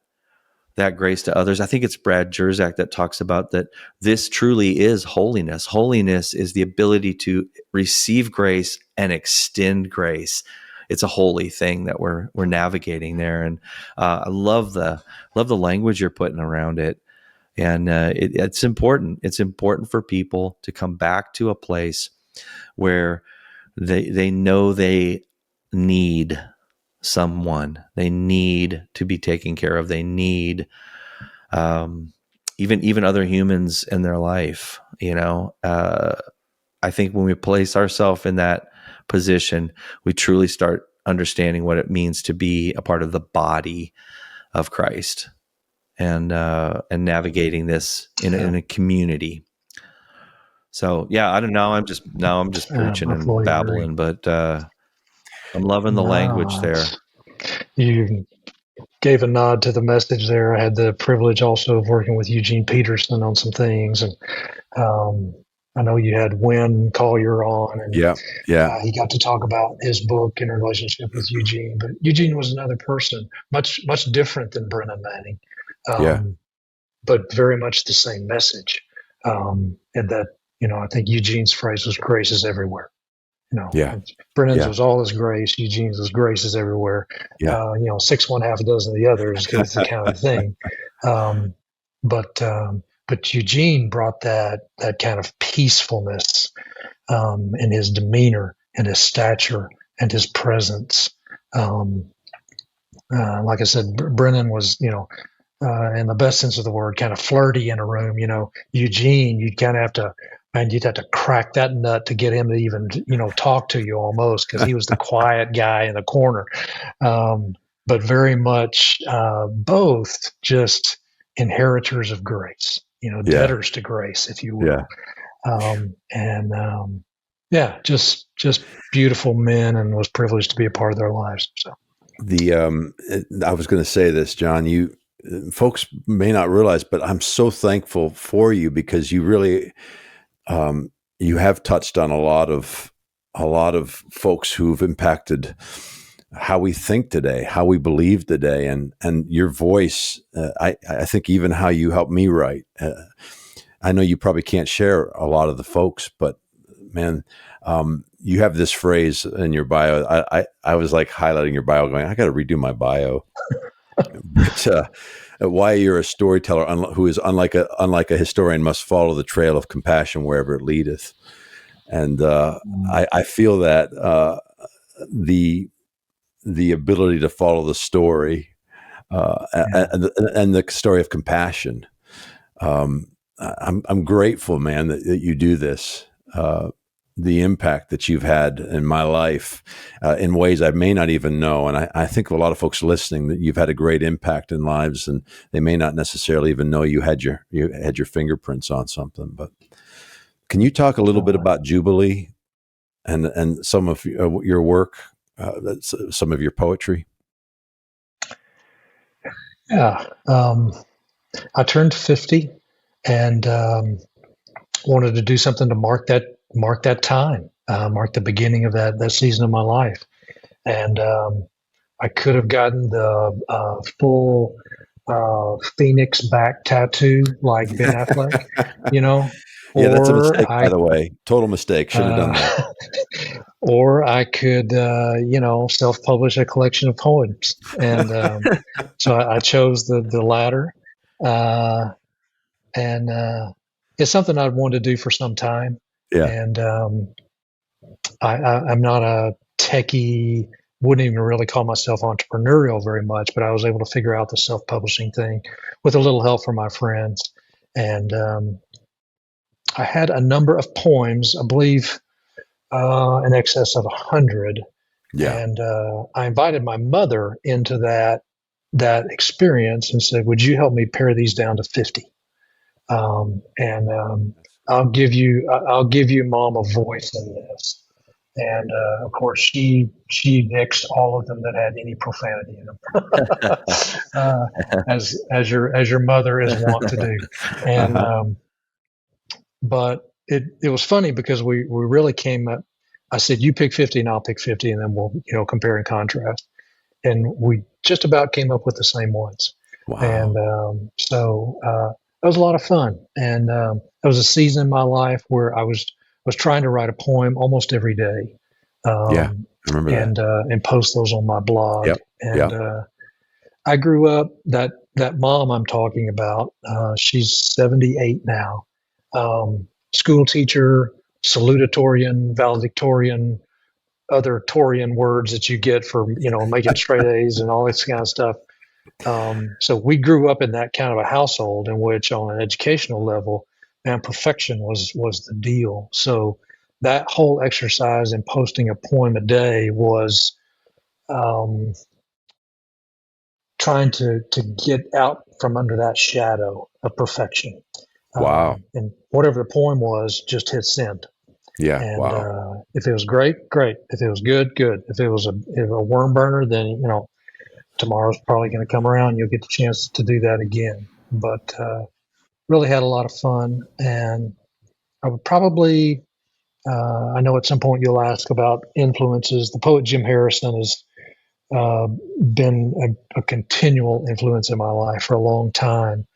that grace to others. I think it's Brad Jerzak that talks about that this truly is holiness. Holiness is the ability to receive grace and extend grace. It's a holy thing that we're navigating there, and I love the language you're putting around it. And it's important. It's important for people to come back to a place where they know they need someone. They need to be taken care of. They need even other humans in their life. I think when we place ourselves in that position, we truly start understanding what it means to be a part of the body of Christ, and navigating this in a community. So yeah, I don't know. I'm just preaching and babbling, but I'm loving the language there. You gave a nod to the message there. I had the privilege also of working with Eugene Peterson on some things, and I know you had Wynn Collier on, and he got to talk about his book in relationship with Eugene. But Eugene was another person, much different than Brennan Manning, but very much the same message. And that, I think Eugene's phrase was "grace is everywhere." Brennan's was all his grace. Eugene's was grace is everywhere. 6 1 half a dozen of the others, because it's the kind of thing. But Eugene brought that kind of peacefulness in his demeanor and his stature and his presence. Like I said, Brennan was, in the best sense of the word, kind of flirty in a room. Eugene, you'd kind of have to, you'd have to crack that nut to get him to even, talk to you almost, because he was the quiet guy in the corner. But very much both just inheritors of grace, debtors to grace, if you will. Just beautiful men, and was privileged to be a part of their lives. So I was going to say this, John, folks may not realize, but I'm so thankful for you, because you really, you have touched on a lot of folks who've impacted how we think today, how we believe today, and your voice. I think even how you helped me write. I know you probably can't share a lot of the folks, but man, you have this phrase in your bio. I was like highlighting your bio, going, I got to redo my bio. But why you're a storyteller who is unlike a historian must follow the trail of compassion wherever it leadeth. And I feel that the ability to follow the story and the story of compassion. I'm grateful, man, that you do this. The impact that you've had in my life in ways I may not even know. And I think of a lot of folks listening that you've had a great impact in lives, and they may not necessarily even know you had your fingerprints on something. But can you talk a little bit about Jubilee and some of your work, some of your poetry? Yeah. I turned 50 and wanted to do something to mark that time, mark the beginning of that season of my life. And I could have gotten the full phoenix back tattoo like Ben Affleck, Yeah, that's a mistake, by the way. Total mistake. Should have done that. Or I could, self-publish a collection of poems. And so I chose the latter. And it's something I've wanted to do for some time. Yeah. And I'm not a techie, wouldn't even really call myself entrepreneurial very much, but I was able to figure out the self-publishing thing with a little help from my friends. And I had a number of poems, I believe in excess of 100. Yeah. And I invited my mother into that experience and said, would you help me pare these down to 50? I'll give you, Mom, a voice in this. And of course, she nixed all of them that had any profanity in them, as your mother is wont to do. And but it was funny because we really came up. I said, you pick 50 and I'll pick 50, and then we'll compare and contrast. And we just about came up with the same ones. Wow. And so that was a lot of fun. And there was a season in my life where I was trying to write a poem almost every day. I remember that. And post those on my blog. Yep. And I grew up, that mom I'm talking about, she's 78 now. School teacher, salutatorian, valedictorian, other Torian words that you get for, making straight A's and all this kind of stuff. So we grew up in that kind of a household in which, on an educational level, man, perfection was the deal. So that whole exercise in posting a poem a day was trying to get out from under that shadow of perfection. Wow. And whatever the poem was, just hit send. Yeah. And wow. If it was great, great. If it was good, good. If it was a worm burner, then, tomorrow's probably going to come around. You'll get the chance to do that again. But really had a lot of fun. And I would probably, I know at some point you'll ask about influences. The poet Jim Harrison has been a continual influence in my life for a long time.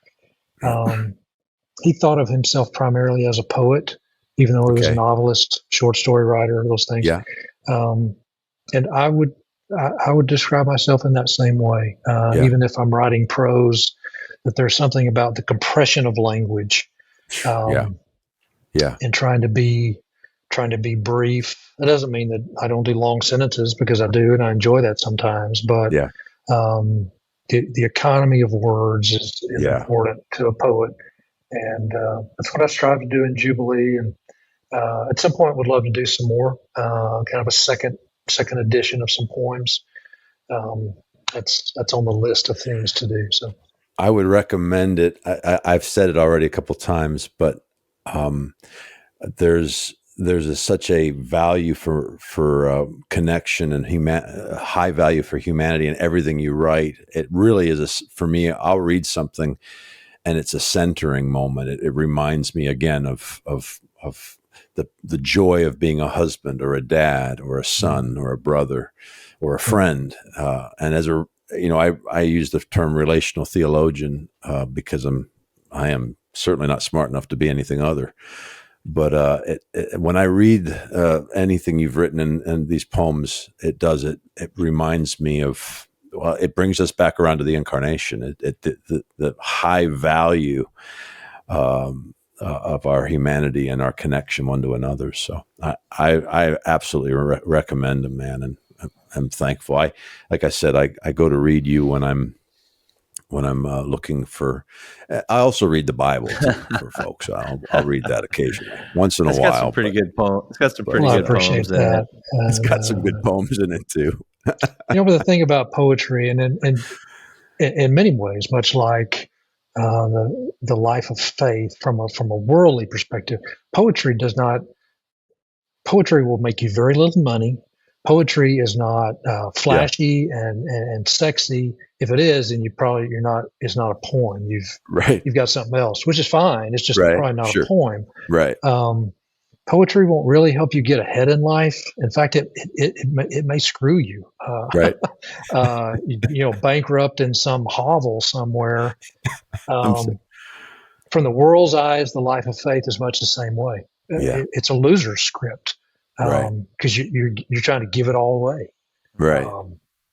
He thought of himself primarily as a poet, even though he was a novelist, short story writer, those things. Yeah. And I would describe myself in that same way, even if I'm writing prose, that there's something about the compression of language, and trying to be brief. It doesn't mean that I don't do long sentences, because I do, and I enjoy that sometimes. But the economy of words is important to a poet, and that's what I strive to do in Jubilee. And at some point, would love to do some more, kind of a second edition of some poems. That's on the list of things to do. So I would recommend it. I've said it already a couple times, but there's such a value for connection and high value for humanity in everything you write. It really is for me. I'll read something, and it's a centering moment. It reminds me again of the joy of being a husband or a dad or a son or a brother or a friend. And as I use the term relational theologian because I am certainly not smart enough to be anything other. But when I read anything you've written in these poems, it reminds me of, well, it brings us back around to the incarnation. The high value of our humanity and our connection one to another. So I absolutely recommend them, man, and I'm thankful. Like I said, I go to read you when I'm looking for. I also read the Bible too, for folks. I'll read that occasionally, once in a while. It's got some pretty good poems. It's got some pretty good poems in it. It's got some good poems in it too. But the thing about poetry, and in many ways, much like the life of faith from a worldly perspective, poetry will make you very little money. Poetry is not flashy and sexy. If it is, then it's not a poem. You've got something else, which is fine. It's just probably not a poem. Right. Poetry won't really help you get ahead in life. In fact, it may screw you. Right. Bankrupt in some hovel somewhere. From the world's eyes, the life of faith is much the same way. It's a loser's script. Because you're trying to give it all away, right?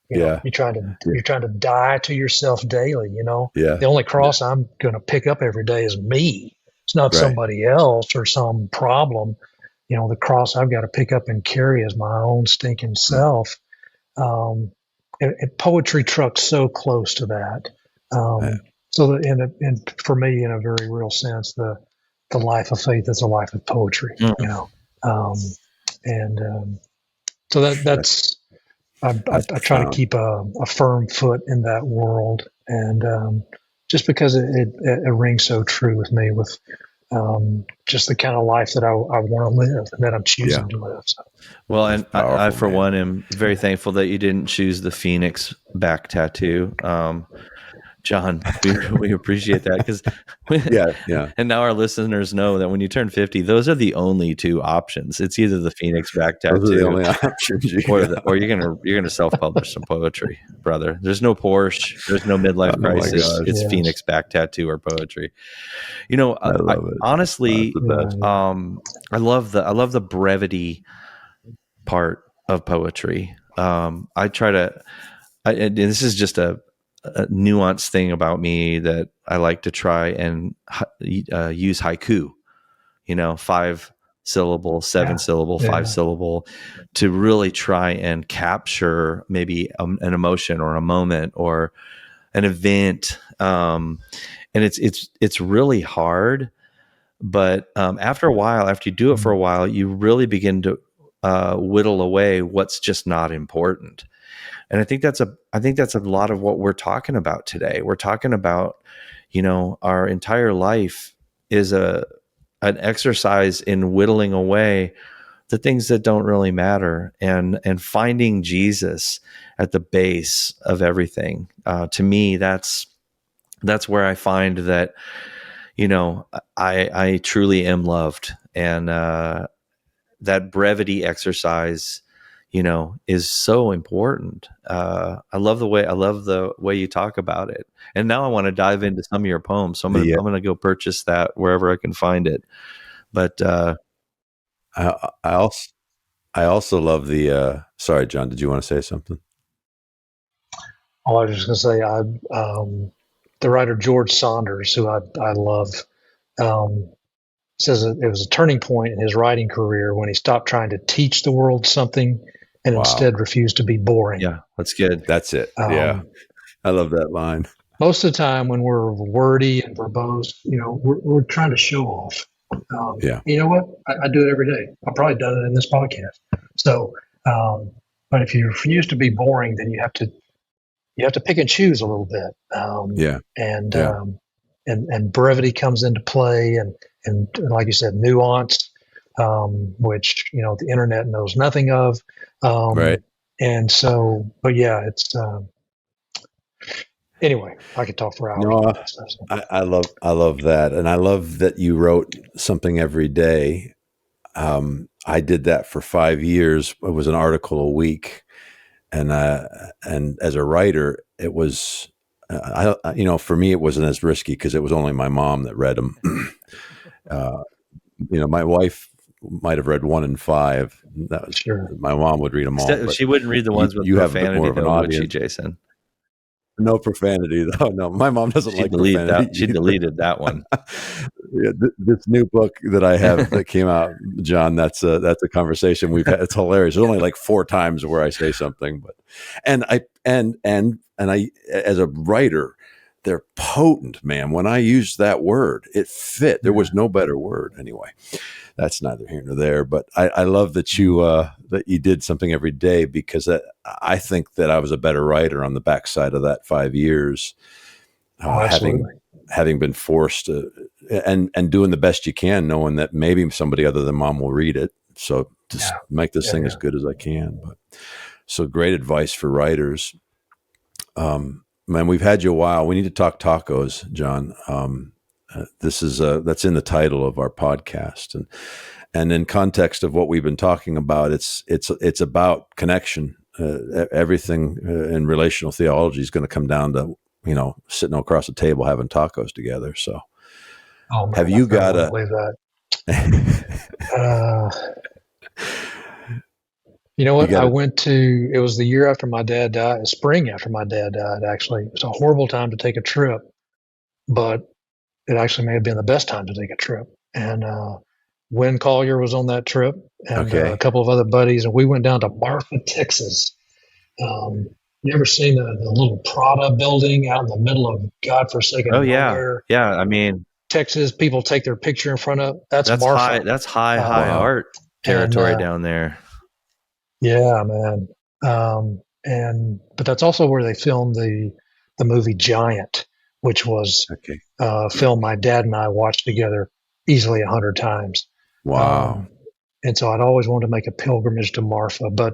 You're trying to die to yourself daily. The only cross I'm going to pick up every day is me. It's not somebody else or some problem. The cross I've got to pick up and carry is my own stinking self. And poetry trucks so close to that. So for me, in a very real sense, the life of faith is a life of poetry. So that's I try to keep a firm foot in that world, and just because it rings so true with me, with just the kind of life that I want to live and that I'm choosing to live. So. Well, and I for one am very thankful that you didn't choose the Phoenix back tattoo. John, we appreciate that because Yeah. And now our listeners know that when you turn 50, those are the only two options. It's either the Phoenix back tattoo, Those are the only options or you're gonna self-publish some poetry, brother. There's no Porsche, there's no midlife Oh my crisis. gosh. It's Yes. Phoenix back tattoo or poetry. You know, I love it. honestly, That's the best. I love the brevity part of poetry. I try to. And this is just a nuanced thing about me that I like to try and use haiku. 5 syllable, 7 syllable, 5 syllable, to really try and capture maybe an emotion or a moment or an event. And it's really hard. But after a while, after you do it for a while, you really begin to whittle away what's just not important. And I think that's a lot of what we're talking about today. We're talking about, our entire life is an exercise in whittling away the things that don't really matter and finding Jesus at the base of everything. To me, that's where I find that, I truly am loved, and that brevity exercise, is so important. I love the way you talk about it. And now I want to dive into some of your poems. So I'm going to go purchase that wherever I can find it. But I also love the. Sorry, John. Did you want to say something? Oh, I was just going to say, the writer George Saunders, who I love, says that it was a turning point in his writing career when he stopped trying to teach the world something and instead refused to be boring. Yeah, that's good. That's it. Yeah, I love that line. Most of the time when we're wordy and verbose, we're trying to show off. You know what? I do it every day. I've probably done it in this podcast. So, but if you refuse to be boring, then you have to pick and choose a little bit. And brevity comes into play, and like you said, nuance, which the internet knows nothing of. Right. And so, but yeah, it's. Anyway, I could talk for hours. No, I love that, and I love that you wrote something every day. I did that for 5 years. It was an article a week, and as a writer, it was, for me, it wasn't as risky because it was only my mom that read them. My wife might have read 1 in 5. That was sure. My mom would read them all. She wouldn't read the ones with profanity, though, would she, Jason? No profanity, though. No, my mom doesn't like profanity. She deleted that one. This new book that I have that came out, John, that's a conversation we've had. It's hilarious. There's only like 4 times where I say something, but and I as a writer, they're potent, man. When I used that word, it fit. There was no better word anyway. That's neither here nor there. But I love that you did something every day, because I think that I was a better writer on the backside of that 5 years, having been forced to, and doing the best you can, knowing that maybe somebody other than mom will read it. So just make this thing as good as I can. But so great advice for writers. Man, we've had you a while. We need to talk tacos, John. This is that's in the title of our podcast, and in context of what we've been talking about, it's about connection. Everything in relational theology is going to come down to sitting across the table having tacos together. So, have you got a? Believe that. You know what? I went to. It was the year after my dad died. Spring after my dad died. Actually, it was a horrible time to take a trip, but it actually may have been the best time to take a trip. And Wynn Collier was on that trip, and a couple of other buddies, and we went down to Marfa, Texas. You ever seen the little Prada building out in the middle of godforsaken nowhere? Yeah. I mean, Texas, people take their picture in front of. That's Marfa. That's high art territory down there. Yeah, man. But that's also where they filmed the movie Giant, which was a film my dad and I watched together easily 100 times. Wow. And so I'd always wanted to make a pilgrimage to Marfa, but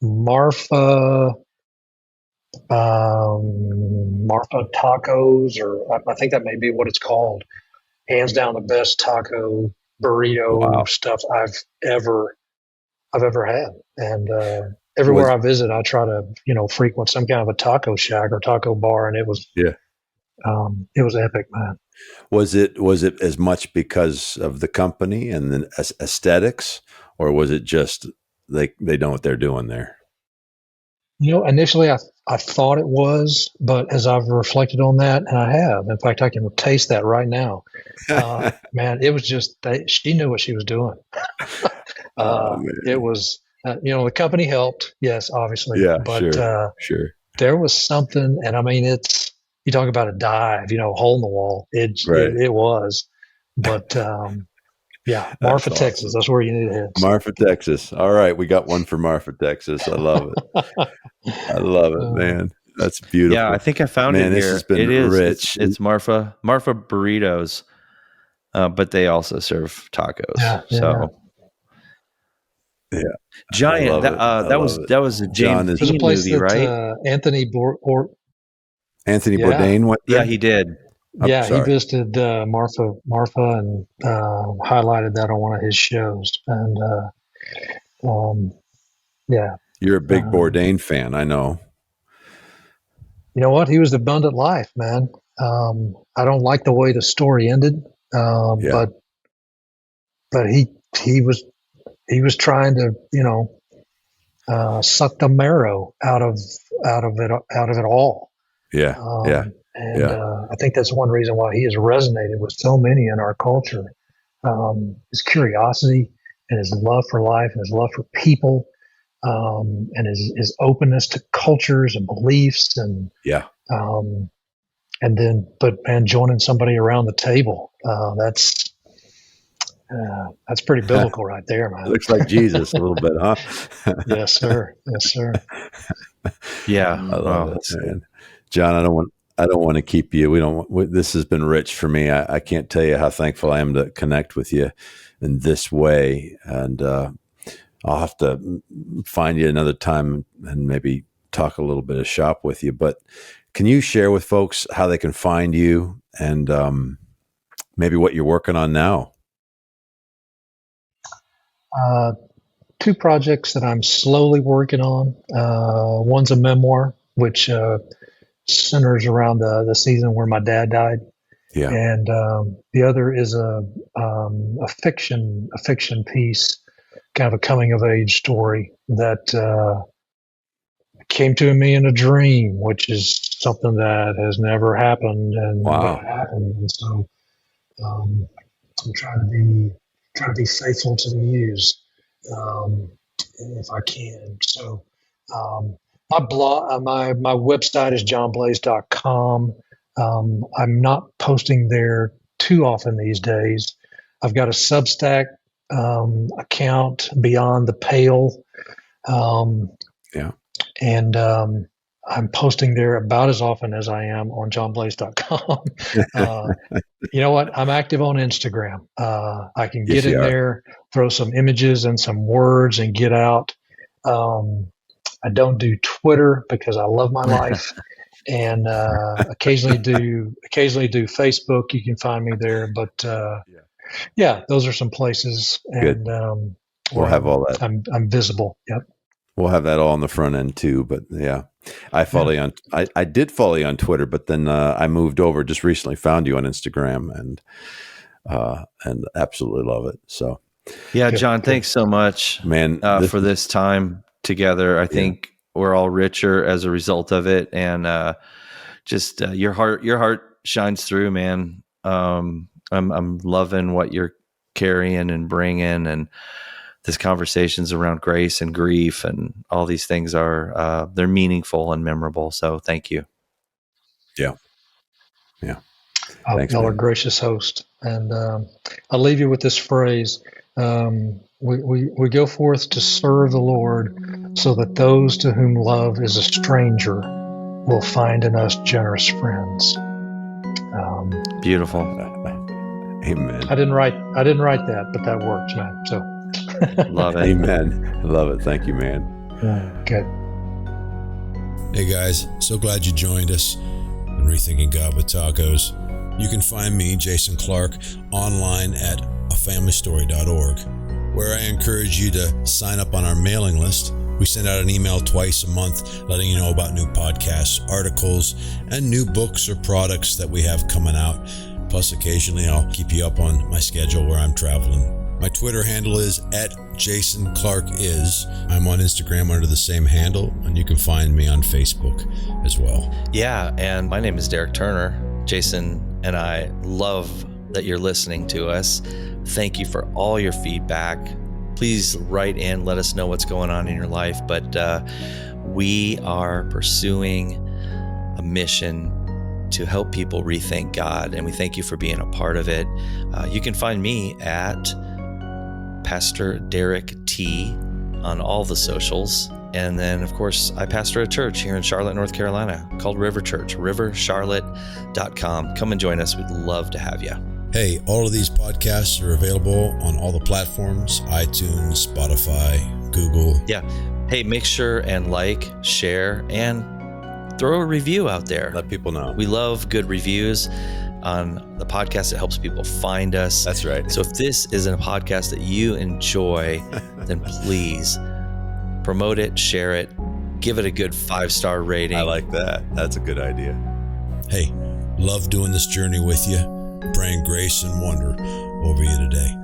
Marfa Marfa Tacos, or I think that may be what it's called. Hands down, the best taco burrito stuff I've ever had. And everywhere I visit, I try to frequent some kind of a taco shack or taco bar, and it was epic, man. Was it as much because of the company and the aesthetics, or was it just they know what they're doing there? Initially I thought it was, but as I've reflected on that, and I have, in fact, I can taste that right now. Man, it was just she knew what she was doing. It was, the company helped, yes, obviously, but sure. There was something, and I mean, you talk about a dive, hole in the wall. It was, but Marfa, Texas. Awesome. That's where you need to head. Marfa, Texas. All right, we got one for Marfa, Texas. I love it. I love it, man. That's beautiful. Yeah, I think I found it here. This has been rich. It's Marfa Burritos, but they also serve tacos. Yeah. Giant. That was a James Dean movie, right? Anthony Bourdain went there? Yeah, he did. Yeah, he visited Marfa and highlighted that on one of his shows. And you're a big Bourdain fan, I know. You know what? He was the abundant life, man. I don't like the way the story ended, but he was trying to suck the marrow out of it all. I think that's one reason why he has resonated with so many in our culture. His curiosity and his love for life and his love for people, and his openness to cultures and beliefs, and joining somebody around the table, that's pretty biblical right there, man. It looks like Jesus a little bit, huh? Yes, sir. Yeah, I love it, man. John, I don't want to keep you. This has been rich for me. I can't tell you how thankful I am to connect with you in this way. And I'll have to find you another time and maybe talk a little bit of shop with you. But can you share with folks how they can find you and maybe what you're working on now? Two projects that I'm slowly working on. One's a memoir, which centers around the season where my dad died. Yeah. And the other is a fiction piece, kind of a coming of age story that came to me in a dream, which is something that has never happened. And happened. And so I'm trying to be faithful to the muse, if I can. So my blog, my website is johnblase.com. I'm not posting there too often these days. I've got a Substack account, Beyond the Pale. And I'm posting there about as often as I am on johnblase.com. You know what? I'm active on Instagram. I can get in there, throw some images and some words and get out. I don't do Twitter because I love my life, and occasionally do Facebook. You can find me there, but those are some places, and we'll have all that. I'm visible. Yep. We'll have that all on the front end too. But I follow you on. I did follow you on Twitter, but then I moved over. Just recently found you on Instagram, and absolutely love it. So John, thanks so much, man, for this time together. I think we're all richer as a result of it, and just your heart shines through, man. I'm loving what you're carrying and bringing, and this conversations around grace and grief and all these things are they're meaningful and memorable. So thank you. Yeah. Thanks, y'all are gracious host, and I'll leave you with this phrase. We go forth to serve the Lord, so that those to whom love is a stranger will find in us generous friends. Beautiful. Amen. I didn't write that, but that works, man. So love it. Amen. I love it. Thank you, man. Good. Hey guys, so glad you joined us in Rethinking God with Tacos. You can find me, Jason Clark, online at afamilystory.org, where I encourage you to sign up on our mailing list. We send out an email twice a month letting you know about new podcasts, articles, and new books or products that we have coming out. Plus, occasionally I'll keep you up on my schedule where I'm traveling. My Twitter handle is @JasonClarkIs. I'm on Instagram under the same handle, and you can find me on Facebook as well. Yeah, and my name is Derek Turner. Jason and I love that you're listening to us. Thank you for all your feedback. Please write in, let us know what's going on in your life. But we are pursuing a mission to help people rethink God, and we thank you for being a part of it. You can find me at Pastor Derek T on all the socials. And then, of course, I pastor a church here in Charlotte, North Carolina called River Church, rivercharlotte.com. Come and join us. We'd love to have you. Hey, all of these podcasts are available on all the platforms, iTunes, Spotify, Google. Yeah. Hey, make sure and like, share, and throw a review out there. Let people know. We love good reviews on the podcast. It helps people find us. That's right. So if this is a podcast that you enjoy, then please promote it, share it, give it a good 5-star rating. I like that. That's a good idea. Hey, love doing this journey with you. Praying grace and wonder over you today.